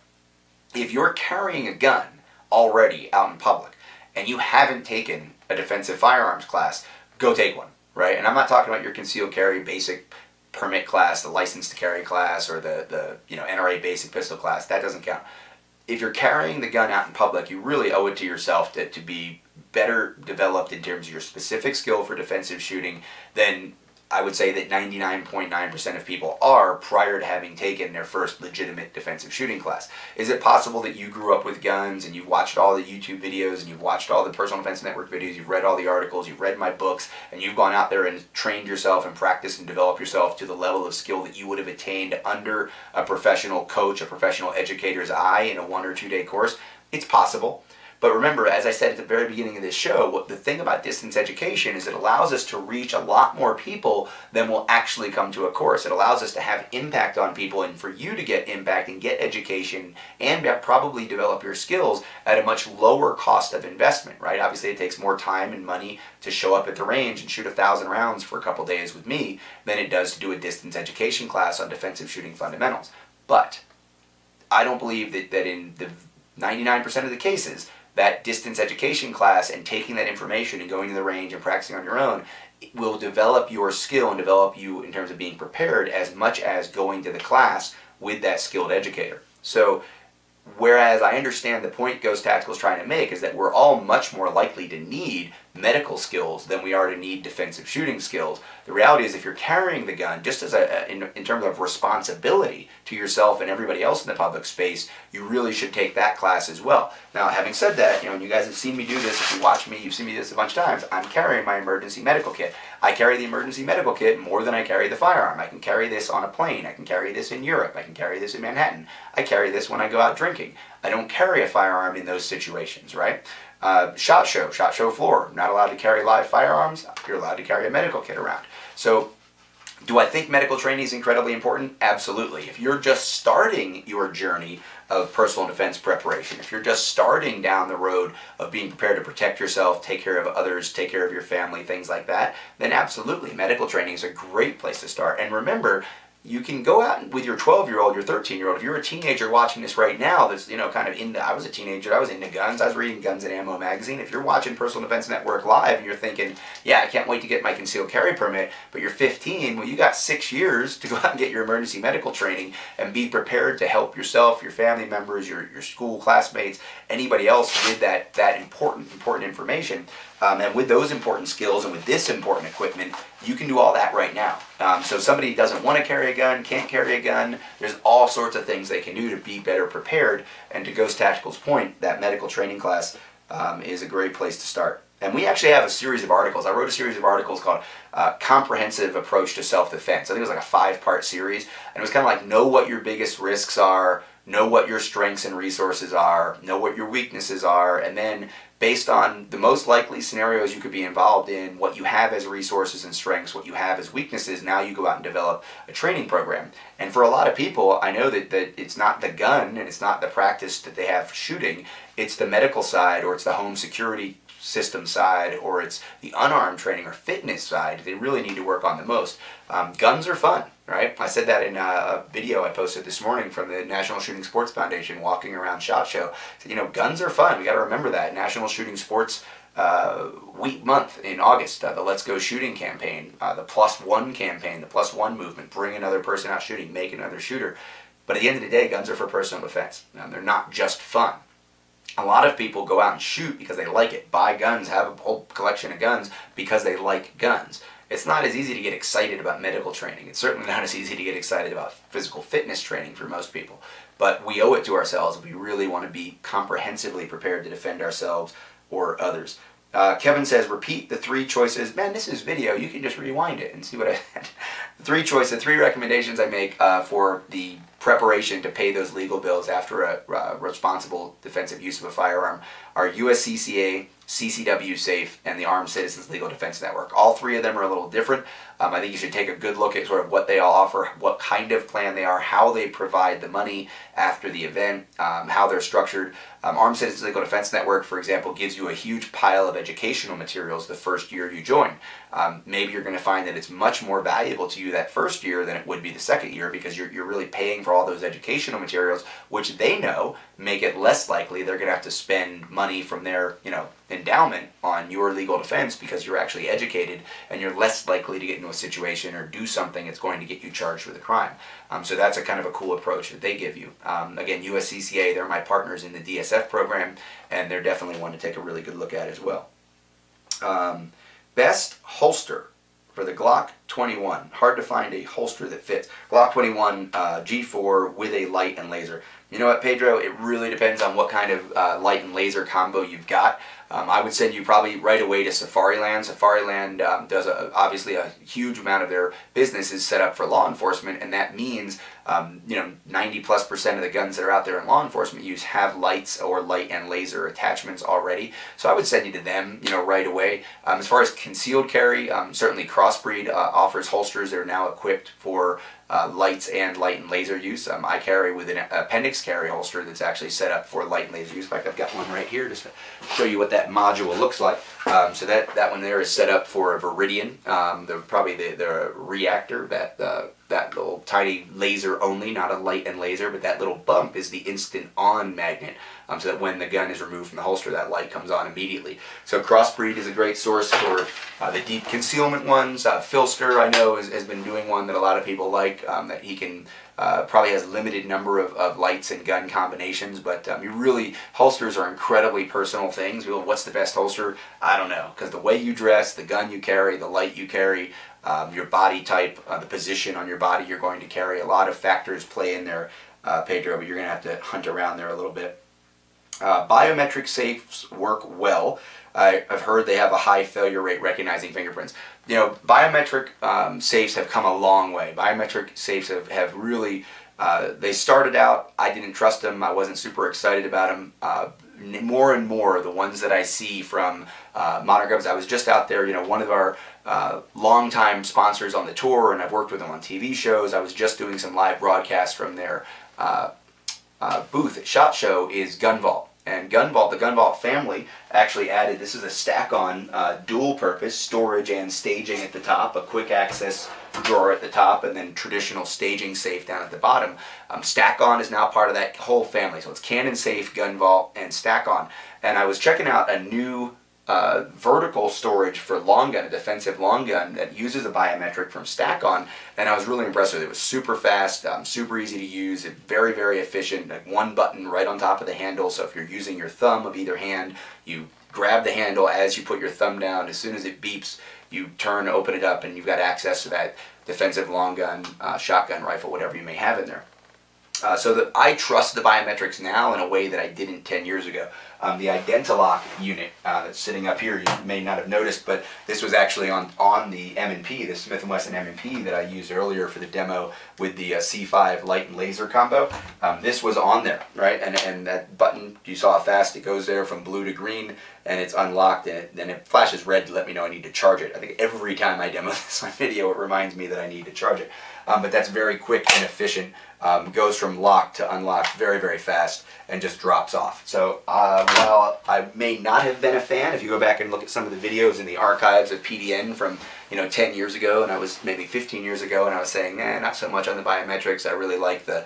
If you're carrying a gun already out in public and you haven't taken a defensive firearms class, go take one, right? And I'm not talking about your concealed carry basic permit class, the license to carry class, or the NRA basic pistol class. That doesn't count. If you're carrying the gun out in public, you really owe it to yourself to be better developed in terms of your specific skill for defensive shooting than I would say that 99.9% of people are prior to having taken their first legitimate defensive shooting class. Is it possible that you grew up with guns and you've watched all the YouTube videos and you've watched all the Personal Defense Network videos, you've read all the articles, you've read my books, and you've gone out there and trained yourself and practiced and developed yourself to the level of skill that you would have attained under a professional coach, a professional educator's eye in a 1 or 2 day course? It's possible. But remember, as I said at the very beginning of this show, the thing about distance education is it allows us to reach a lot more people than will actually come to a course. It allows us to have impact on people, and for you to get impact and get education and probably develop your skills at a much lower cost of investment, right? Obviously, it takes more time and money to show up at the range and shoot 1,000 rounds for a couple days with me than it does to do a distance education class on defensive shooting fundamentals. But I don't believe that in the 99% of the cases, that distance education class and taking that information and going to the range and practicing on your own will develop your skill and develop you in terms of being prepared as much as going to the class with that skilled educator. So whereas I understand the point Ghost Tactical is trying to make is that we're all much more likely to need medical skills than we are to need defensive shooting skills. The reality is if you're carrying the gun, just as in terms of responsibility to yourself and everybody else in the public space, you really should take that class as well. Now, having said that, and you guys have seen me do this, if you watch me, you've seen me do this a bunch of times, I'm carrying my emergency medical kit. I carry the emergency medical kit more than I carry the firearm. I can carry this on a plane. I can carry this in Europe. I can carry this in Manhattan. I carry this when I go out drinking. I don't carry a firearm in those situations, right? SHOT Show floor, not allowed to carry live firearms, you're allowed to carry a medical kit around. So, do I think medical training is incredibly important? Absolutely. If you're just starting your journey of personal defense preparation, if you're just starting down the road of being prepared to protect yourself, take care of others, take care of your family, things like that, then absolutely, medical training is a great place to start. And remember, you can go out with your 12-year-old, your 13-year-old. If you're a teenager watching this right now that's, kind of into, I was a teenager, I was into guns, I was reading Guns and Ammo magazine. If you're watching Personal Defense Network live and you're thinking, yeah, I can't wait to get my concealed carry permit, but you're 15, well, you got 6 years to go out and get your emergency medical training and be prepared to help yourself, your family members, your school classmates, anybody else with that important information. And with those important skills and with this important equipment, you can do all that right now. So somebody doesn't want to carry a gun, can't carry a gun, there's all sorts of things they can do to be better prepared. And to Ghost Tactical's point, that medical training class is a great place to start. And we actually have a series of articles. I wrote a series of articles called Comprehensive Approach to Self-Defense. I think it was like a 5-part series. And it was kind of like, know what your biggest risks are, know what your strengths and resources are, know what your weaknesses are, and then based on the most likely scenarios you could be involved in, what you have as resources and strengths, what you have as weaknesses, now you go out and develop a training program. And for a lot of people, I know that it's not the gun and it's not the practice that they have shooting, it's the medical side or it's the home security system side or it's the unarmed training or fitness side they really need to work on the most. Guns are fun, right? I said that in a video I posted this morning from the National Shooting Sports Foundation, walking around SHOT Show. So, guns are fun. We got to remember that. National Shooting Sports Week month in August, the Let's Go Shooting campaign, the +1 campaign, the +1 movement, bring another person out shooting, make another shooter. But at the end of the day, guns are for personal defense. They're not just fun. A lot of people go out and shoot because they like it, buy guns, have a whole collection of guns because they like guns. It's not as easy to get excited about medical training. It's certainly not as easy to get excited about physical fitness training for most people. But we owe it to ourselves if we really want to be comprehensively prepared to defend ourselves or others. Kevin says, repeat the 3 choices. Man, this is video. You can just rewind it and see what I said. The 3 choices, the 3 recommendations I make for the preparation to pay those legal bills after a responsible defensive use of a firearm are USCCA, CCW Safe, and the Armed Citizens Legal Defense Network. All 3 of them are a little different. I think you should take a good look at sort of what they all offer, what kind of plan they are, how they provide the money after the event, how they're structured. Armed Citizens Legal Defense Network, for example, gives you a huge pile of educational materials the first year you join. Maybe you're going to find that it's much more valuable to you that first year than it would be the second year because you're really paying for all those educational materials, which they know make it less likely they're going to have to spend money from their endowment on your legal defense because you're actually educated and you're less likely to get into a situation or do something that's going to get you charged with a crime. So that's a kind of a cool approach that they give you. Again, USCCA, they're my partners in the DSF program, and they're definitely one to take a really good look at as well. Best holster for the Glock 21. Hard to find a holster that fits. Glock 21 G4 with a light and laser. You know what, Pedro? It really depends on what kind of light and laser combo you've got. I would send you probably right away to Safariland. Safariland does obviously a huge amount of their business is set up for law enforcement, and that means 90+% of the guns that are out there in law enforcement use have lights or light and laser attachments already. So I would send you to them, right away. As far as concealed carry, certainly Crossbreed offers holsters that are now equipped for lights and light and laser use. I carry with an appendix carry holster that's actually set up for light and laser use. In fact, I've got one right here just to show you what that module looks like. So that one there is set up for a Veridian, probably the reactor, that little tiny laser only, not a light and laser, but that little bump is the instant on magnet, so that when the gun is removed from the holster, that light comes on immediately. So Crossbreed is a great source for the deep concealment ones. Filster, I know, has been doing one that a lot of people like, that he can probably has a limited number of lights and gun combinations, but holsters are incredibly personal things. Well, what's the best holster? I don't know, because the way you dress, the gun you carry, the light you carry, your body type, the position on your body you're going to carry, a lot of factors play in there, Pedro, but you're going to have to hunt around there a little bit. Biometric safes work well. I've heard they have a high failure rate recognizing fingerprints. Biometric safes have come a long way. Biometric safes have really, they started out, I didn't trust them, I wasn't super excited about them. More and more, the ones that I see from modern governments, I was just out there, one of our longtime sponsors on the tour, and I've worked with them on TV shows. I was just doing some live broadcasts from their booth at SHOT Show, is Gun Vault. And Gun Vault, the Gun Vault family actually added, this is a stack-on dual purpose, storage and staging at the top, a quick access drawer at the top, and then traditional staging safe down at the bottom. Stack-on is now part of that whole family. So it's Cannon Safe, Gun Vault, and Stack-on. And I was checking out a new vertical storage for long gun, a defensive long gun that uses a biometric from Stack-on, and I was really impressed with it. It was super fast, super easy to use, very, very efficient, like one button right on top of the handle, so if you're using your thumb of either hand, you grab the handle as you put your thumb down. As soon as it beeps, you turn, open it up, and you've got access to that defensive long gun, shotgun, rifle, whatever you may have in there. So I trust the biometrics now in a way that I didn't 10 years ago. The Identilock unit that's sitting up here, you may not have noticed, but this was actually on the M&P, the Smith & Wesson M&P that I used earlier for the demo with the C5 light and laser combo. This was on there, right? And that button, you saw how fast it goes there from blue to green, and it's unlocked, and then it flashes red to let me know I need to charge it. I think every time I demo this on video, it reminds me that I need to charge it. But that's very quick and efficient. Goes from locked to unlocked very, very fast and just drops off. So while I may not have been a fan, if you go back and look at some of the videos in the archives of PDN from 10 years ago, and I was maybe 15 years ago, and I was saying, not so much on the biometrics. I really like the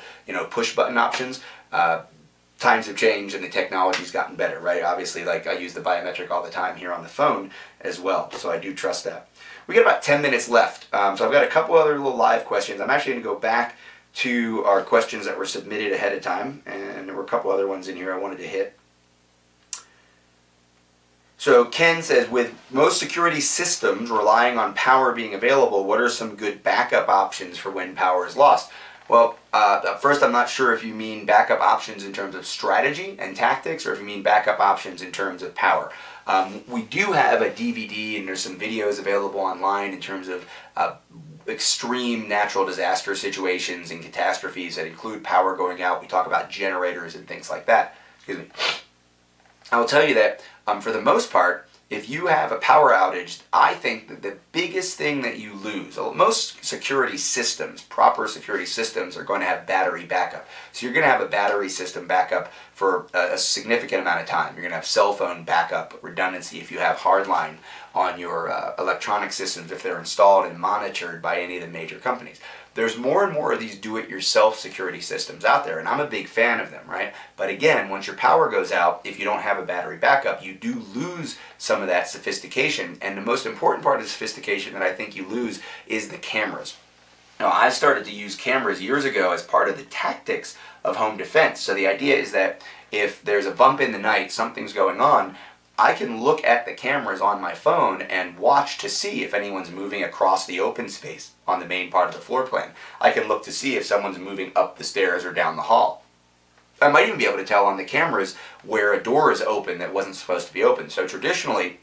push button options. Times have changed and the technology's gotten better, right? Obviously, like I use the biometric all the time here on the phone as well, so I do trust that. We got about 10 minutes left, so I've got a couple other little live questions. I'm actually going to go back to our questions that were submitted ahead of time, and there were a couple other ones in here I wanted to hit. So Ken says, with most security systems relying on power being available, what are some good backup options for when power is lost? Well, first, I'm not sure if you mean backup options in terms of strategy and tactics, or if you mean backup options in terms of power. We do have a DVD, and there's some videos available online in terms of extreme natural disaster situations and catastrophes that include power going out. We talk about generators and things like that. Excuse me. I will tell you that for the most part, if you have a power outage, I think that the biggest thing that you lose, most security systems, proper security systems, are going to have battery backup. So you're going to have a battery system backup for a significant amount of time. You're going to have cell phone backup redundancy if you have hardline on your electronic systems, if they're installed and monitored by any of the major companies. There's more and more of these do-it-yourself security systems out there, and I'm a big fan of them, right? But again, once your power goes out, if you don't have a battery backup, you do lose some of that sophistication, and the most important part of the sophistication that I think you lose is the cameras. Now, I started to use cameras years ago as part of the tactics of home defense. So the idea is that if there's a bump in the night, something's going on, I can look at the cameras on my phone and watch to see if anyone's moving across the open space on the main part of the floor plan. I can look to see if someone's moving up the stairs or down the hall. I might even be able to tell on the cameras where a door is open that wasn't supposed to be open. So traditionally,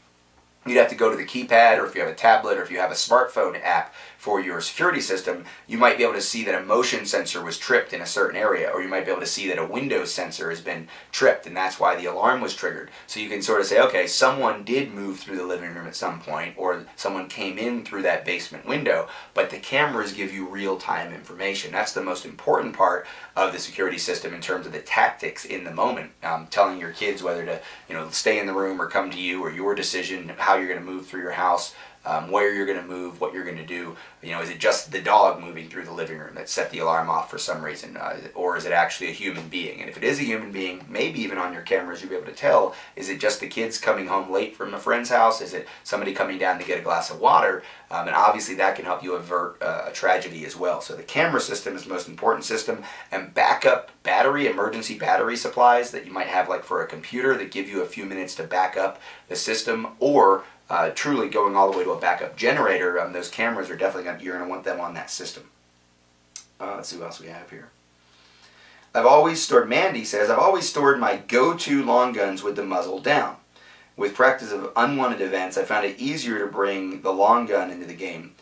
you'd have to go to the keypad, or if you have a tablet, or if you have a smartphone app for your security system, you might be able to see that a motion sensor was tripped in a certain area, or you might be able to see that a Windows sensor has been tripped, and that's why the alarm was triggered. So you can sort of say, okay, someone did move through the living room at some point, or someone came in through that basement window, but the cameras give you real-time information. That's the most important part of the security system in terms of the tactics in the moment, telling your kids whether to, stay in the room or come to you, or your decision, how you're going to move through your house, where you're going to move, what you're going to do. Is it just the dog moving through the living room that set the alarm off for some reason, or is it actually a human being? And if it is a human being, maybe even on your cameras you'll be able to tell, is it just the kids coming home late from a friend's house? Is it somebody coming down to get a glass of water? And obviously that can help you avert a tragedy as well. So the camera system is the most important system, and backup battery, emergency battery supplies that you might have like for a computer that give you a few minutes to back up the system, or truly going all the way to a backup generator. Those cameras are definitely you're going to want them on that system. Let's see what else we have here. Mandy says, I've always stored my go-to long guns with the muzzle down. With practice of unwanted events, I found it easier to bring the long gun into the game.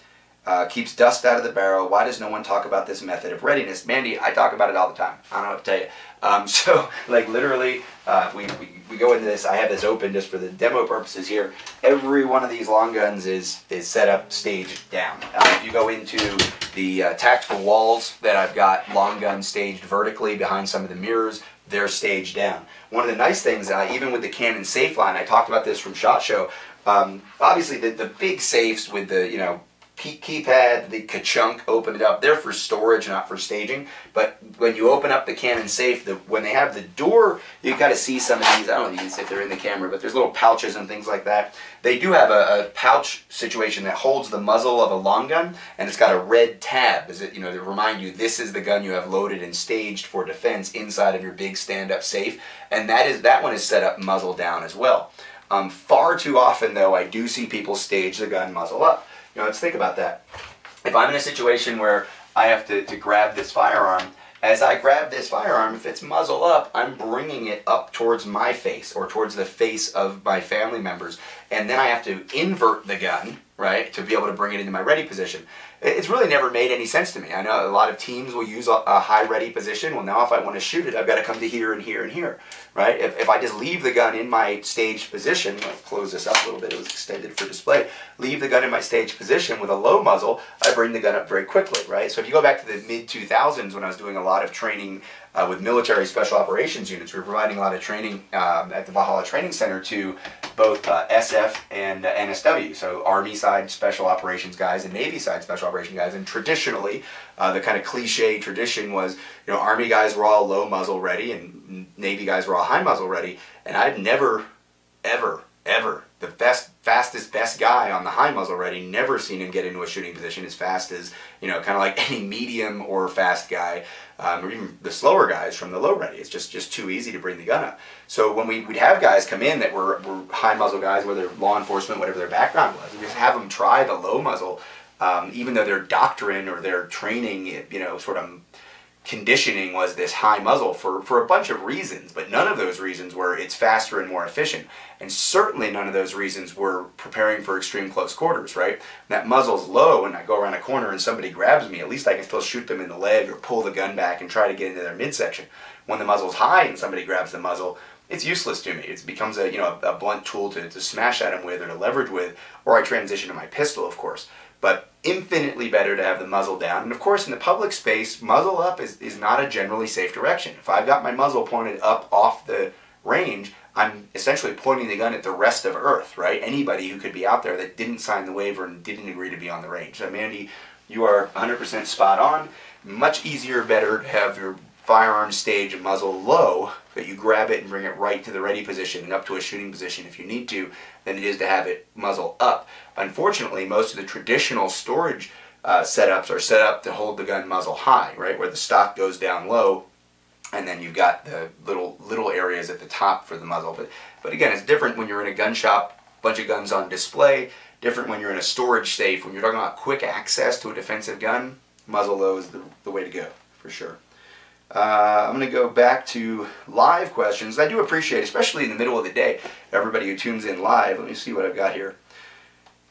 Keeps dust out of the barrel. Why does no one talk about this method of readiness? Mandy, I talk about it all the time. I don't know what to tell you. So, like literally, we go into this. I have this open just for the demo purposes here. Every one of these long guns is set up staged down. If you go into the tactical walls that I've got long guns staged vertically behind some of the mirrors, they're staged down. One of the nice things, even with the Canon safe line, I talked about this from SHOT Show. Obviously, the big safes with the keypad, the ka-chunk, open it up. They're for storage, not for staging. But when you open up the Canon safe, when they have the door, you got to see some of these. I don't know if they're in the camera, but there's little pouches and things like that. They do have a pouch situation that holds the muzzle of a long gun, and it's got a red tab, to remind you this is the gun you have loaded and staged for defense inside of your big stand-up safe. And that one is set up muzzle down as well. Far too often, though, I do see people stage the gun muzzle up. Let's think about that. If I'm in a situation where I have to grab this firearm, as I grab this firearm, if it's muzzle up, I'm bringing it up towards my face or towards the face of my family members, and then I have to invert the gun, right, to be able to bring it into my ready position. It's really never made any sense to me. I know a lot of teams will use a high ready position. Well, now if I want to shoot it, I've got to come to here and here and here, right? If I just leave the gun in my staged position, let's close this up a little bit, it was extended for display, leave the gun in my staged position with a low muzzle, I bring the gun up very quickly, right? So if you go back to the mid-2000s when I was doing a lot of training with military special operations units, we were providing a lot of training at the Valhalla Training Center to both SF and NSW, so Army side special operations guys and Navy side special operations guys. And traditionally, the kind of cliche tradition was, Army guys were all low muzzle ready and Navy guys were all high muzzle ready. And I've never, ever, the fastest, best guy on the high muzzle ready, never seen him get into a shooting position as fast as, kind of like any medium or fast guy, or even the slower guys from the low ready. It's just too easy to bring the gun up. So when we'd have guys come in that were high muzzle guys, whether law enforcement, whatever their background was, we just have them try the low muzzle, even though their doctrine or their training, sort of conditioning was this high muzzle for a bunch of reasons, but none of those reasons were it's faster and more efficient. And certainly none of those reasons were preparing for extreme close quarters, right? That muzzle's low and I go around a corner and somebody grabs me, at least I can still shoot them in the leg or pull the gun back and try to get into their midsection. When the muzzle's high and somebody grabs the muzzle, it's useless to me. It becomes a blunt tool to smash at them with or to leverage with, or I transition to my pistol, of course. But infinitely better to have the muzzle down. And of course, in the public space, muzzle up is not a generally safe direction. If I've got my muzzle pointed up off the range, I'm essentially pointing the gun at the rest of Earth, right? Anybody who could be out there that didn't sign the waiver and didn't agree to be on the range. So Mandy, you are 100% spot on. Much easier, better to have your firearm stage and muzzle low, that you grab it and bring it right to the ready position and up to a shooting position if you need to, than it is to have it muzzle up. Unfortunately, most of the traditional storage setups are set up to hold the gun muzzle high, right, where the stock goes down low and then you've got the little areas at the top for the muzzle. But again, it's different when you're in a gun shop, bunch of guns on display. Different when you're in a storage safe. When you're talking about quick access to a defensive gun, muzzle low is the way to go, for sure. I'm going to go back to live questions. I do appreciate, especially in the middle of the day, everybody who tunes in live. Let me see what I've got here.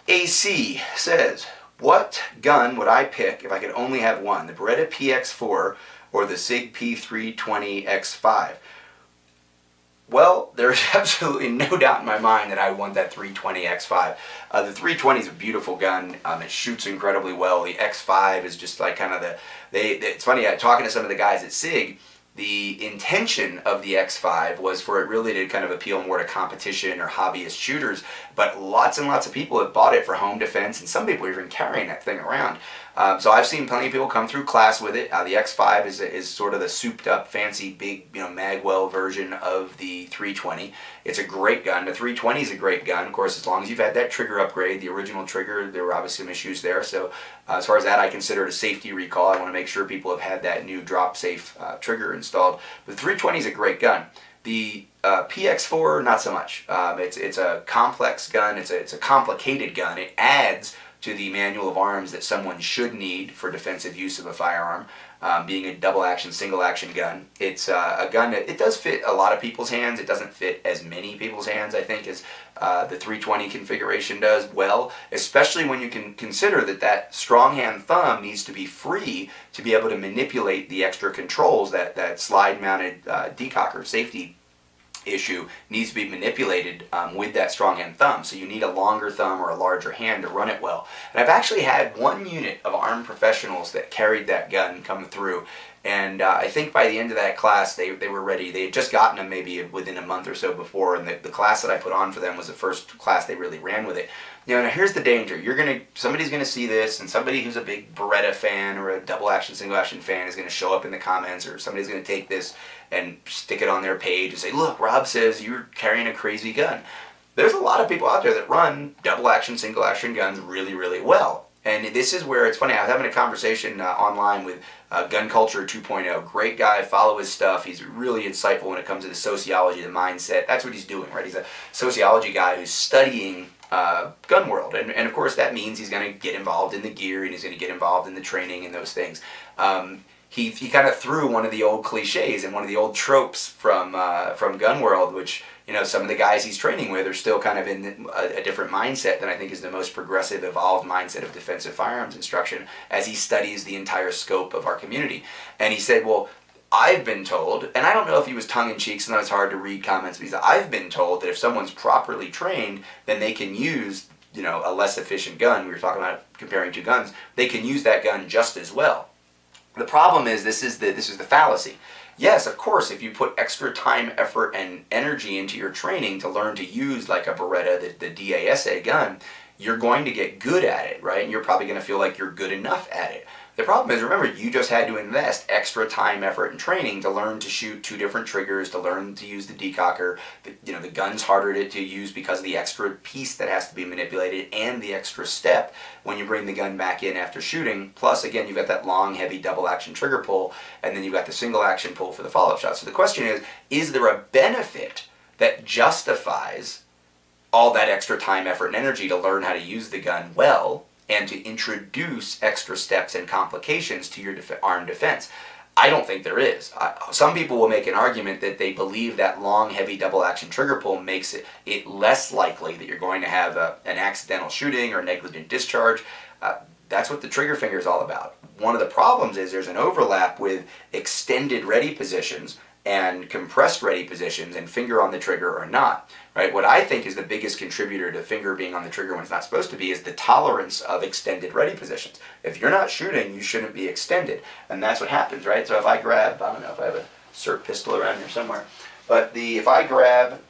AC says, what gun would I pick if I could only have one? The Beretta PX4 or the SIG P320X5? Well, there's absolutely no doubt in my mind that I want that 320X5. The 320 is a beautiful gun. It shoots incredibly well. The X5 is just like kind of it's funny, talking to some of the guys at SIG, the intention of the X5 was for it really to kind of appeal more to competition or hobbyist shooters, but lots and lots of people have bought it for home defense, and some people are even carrying that thing around. So I've seen plenty of people come through class with it. The X5 is sort of the souped up, fancy, big, magwell version of the 320. It's a great gun. The 320 is a great gun. Of course, as long as you've had that trigger upgrade, the original trigger, there were obviously some issues there. So as far as that, I consider it a safety recall. I want to make sure people have had that new drop safe trigger installed. But the 320 is a great gun. The PX4, not so much. It's a complex gun. It's a complicated gun. It adds to the manual of arms that someone should need for defensive use of a firearm, being a double action, single action gun. It's a gun that it does fit a lot of people's hands. It doesn't fit as many people's hands, I think, as the 320 configuration does well, especially when you can consider that strong hand thumb needs to be free to be able to manipulate the extra controls. That slide mounted decocker safety issue needs to be manipulated with that strong hand thumb. So you need a longer thumb or a larger hand to run it well. And I've actually had one unit of armed professionals that carried that gun come through, and I think by the end of that class they were ready. They had just gotten them maybe within a month or so before, and the class that I put on for them was the first class they really ran with it. Now here's the danger. Somebody's gonna see this, and somebody who's a big Beretta fan or a double action, single action fan is gonna show up in the comments, or somebody's gonna take this and stick it on their page and say, look, Rob says you're carrying a crazy gun. There's a lot of people out there that run double action, single action guns really, really well. And this is where it's funny. I was having a conversation online with Gun Culture 2.0. Great guy, follow his stuff. He's really insightful when it comes to the sociology, the mindset. That's what he's doing, right? He's a sociology guy who's studying gun world. And of course that means he's going to get involved in the gear, and he's going to get involved in the training and those things. He kind of threw one of the old cliches and one of the old tropes from gun world, which, some of the guys he's training with are still kind of in a different mindset than I think is the most progressive, evolved mindset of defensive firearms instruction as he studies the entire scope of our community. And he said, well, I've been told, and I don't know if he was tongue-in-cheek, sometimes it's hard to read comments, but he said, I've been told that if someone's properly trained, then they can use, a less efficient gun. We were talking about comparing two guns. They can use that gun just as well. The problem is this is the fallacy. Yes, of course, if you put extra time, effort, and energy into your training to learn to use like a Beretta, the DASA gun, you're going to get good at it, right? And you're probably going to feel like you're good enough at it. The problem is, remember, you just had to invest extra time, effort, and training to learn to shoot two different triggers, to learn to use the decocker. The gun's harder to use because of the extra piece that has to be manipulated and the extra step when you bring the gun back in after shooting. Plus, again, you've got that long, heavy double action trigger pull, and then you've got the single action pull for the follow-up shot. So the question is there a benefit that justifies all that extra time, effort, and energy to learn how to use the gun well, and to introduce extra steps and complications to your armed defense? I don't think there is. Some people will make an argument that they believe that long, heavy double action trigger pull makes it less likely that you're going to have an accidental shooting or negligent discharge. That's what the trigger finger is all about. One of the problems is there's an overlap with extended ready positions and compressed ready positions and finger on the trigger or not, right? What I think is the biggest contributor to finger being on the trigger when it's not supposed to be is the tolerance of extended ready positions. If you're not shooting, you shouldn't be extended, and that's what happens, right? So if I grab, I don't know if I have a SIRT pistol around here somewhere, but if I grab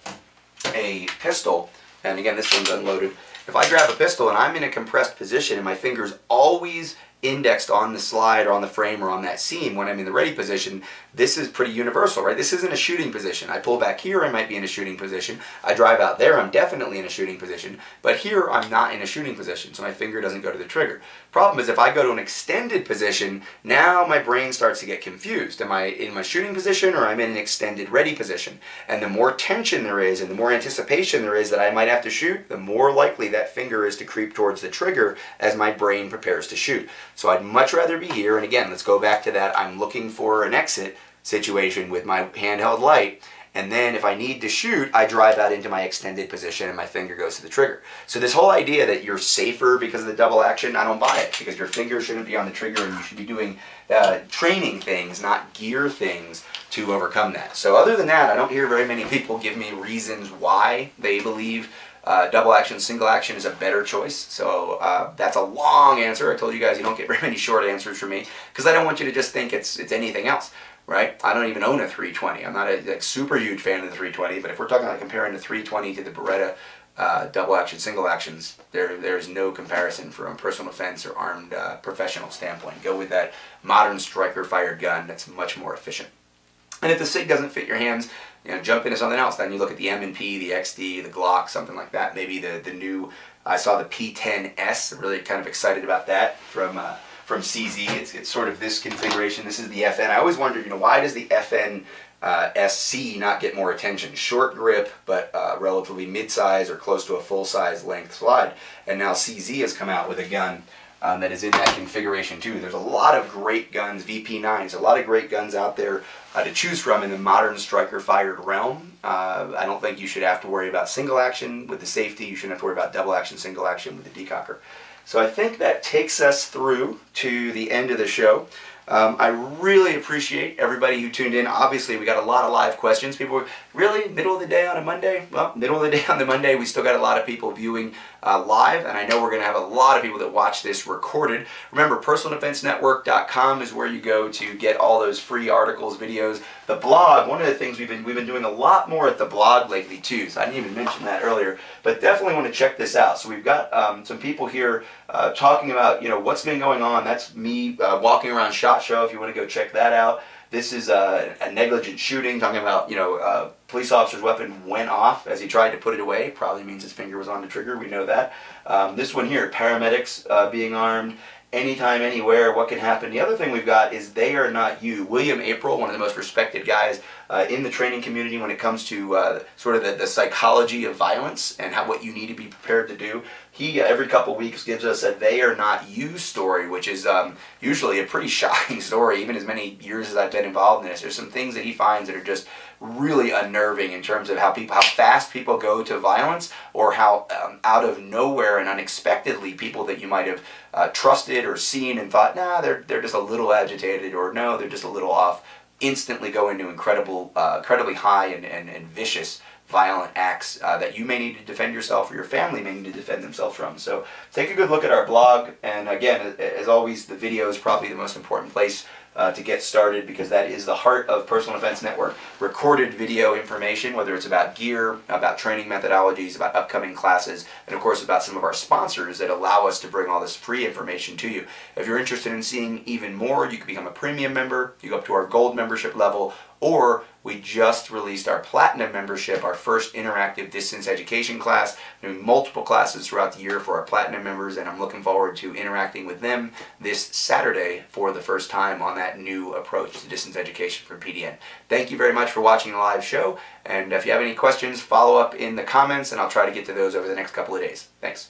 a pistol, and again this one's unloaded, if I grab a pistol and I'm in a compressed position and my finger's always indexed on the slide or on the frame or on that seam when I'm in the ready position, this is pretty universal, right? This isn't a shooting position. I pull back here, I might be in a shooting position. I drive out there, I'm definitely in a shooting position. But here, I'm not in a shooting position, so my finger doesn't go to the trigger. Problem is, if I go to an extended position, now my brain starts to get confused. Am I in my shooting position or I'm in an extended ready position? And the more tension there is and the more anticipation there is that I might have to shoot, the more likely that finger is to creep towards the trigger as my brain prepares to shoot. So I'd much rather be here, and again, let's go back to that I'm looking for an exit situation with my handheld light, and then if I need to shoot, I drive out into my extended position and my finger goes to the trigger. So this whole idea that you're safer because of the double action, I don't buy it, because your finger shouldn't be on the trigger and you should be doing training things, not gear things, to overcome that. So other than that, I don't hear very many people give me reasons why they believe double action, single action is a better choice. So that's a long answer. I told you guys you don't get very many short answers from me, because I don't want you to just think it's anything else. Right? I don't even own a 320. I'm not a super huge fan of the 320, but if we're talking about comparing the 320 to the Beretta double action, single actions, there's no comparison from a personal defense or armed professional standpoint. Go with that modern striker fired gun that's much more efficient. And if the SIG doesn't fit your hands, you know, jump into something else. Then you look at the M&P, the XD, the Glock, something like that. Maybe the new, I saw the P10S. I'm really kind of excited about that from CZ. It's sort of this configuration. This is the FN. I always wondered, you know, why does the FN SC not get more attention? Short grip, but relatively mid-size or close to a full-size length slide. And now CZ has come out with a gun that is in that configuration too. There's a lot of great guns, VP9s, a lot of great guns out there to choose from in the modern striker-fired realm. I don't think you should have to worry about single action with the safety. You shouldn't have to worry about double action, single action with the decocker. So I think that takes us through to the end of the show. I really appreciate everybody who tuned in. Obviously, we got a lot of live questions. People were, really? Middle of the day on a Monday? Well, middle of the day on the Monday, we still got a lot of people viewing live, and I know we're going to have a lot of people that watch this recorded. Remember, personaldefensenetwork.com is where you go to get all those free articles, videos. The blog, one of the things we've been doing a lot more at the blog lately too, so I didn't even mention that earlier, but definitely want to check this out. So we've got some people here talking about, you know, what's been going on. That's me walking around SHOT Show, if you want to go check that out. This is a negligent shooting, talking about, you know, police officer's weapon went off as he tried to put it away. Probably means his finger was on the trigger, we know that. This one here, paramedics being armed. Anytime, anywhere, what can happen. The other thing we've got is They Are Not You. William April, one of the most respected guys in the training community when it comes to sort of the psychology of violence and what you need to be prepared to do. He, every couple weeks, gives us a They Are Not You story, which is usually a pretty shocking story, even as many years as I've been involved in this. There's some things that he finds that are just really unnerving in terms of how fast people go to violence, or how out of nowhere and unexpectedly people that you might have trusted or seen and thought, nah, they're just a little agitated, or no, they're just a little off, instantly go into incredibly high and vicious violent acts that you may need to defend yourself, or your family may need to defend themselves from. So take a good look at our blog, and again, as always, the video is probably the most important place to get started, because that is the heart of Personal Defense Network. Recorded video information, whether it's about gear, about training methodologies, about upcoming classes, and of course about some of our sponsors that allow us to bring all this free information to you. If you're interested in seeing even more, you can become a premium member. You go up to our gold membership level, or we just released our platinum membership, our first interactive distance education class. We're doing multiple classes throughout the year for our platinum members, and I'm looking forward to interacting with them this Saturday for the first time on that new approach to distance education from PDN. Thank you very much for watching the live show, and if you have any questions, follow up in the comments, and I'll try to get to those over the next couple of days. Thanks.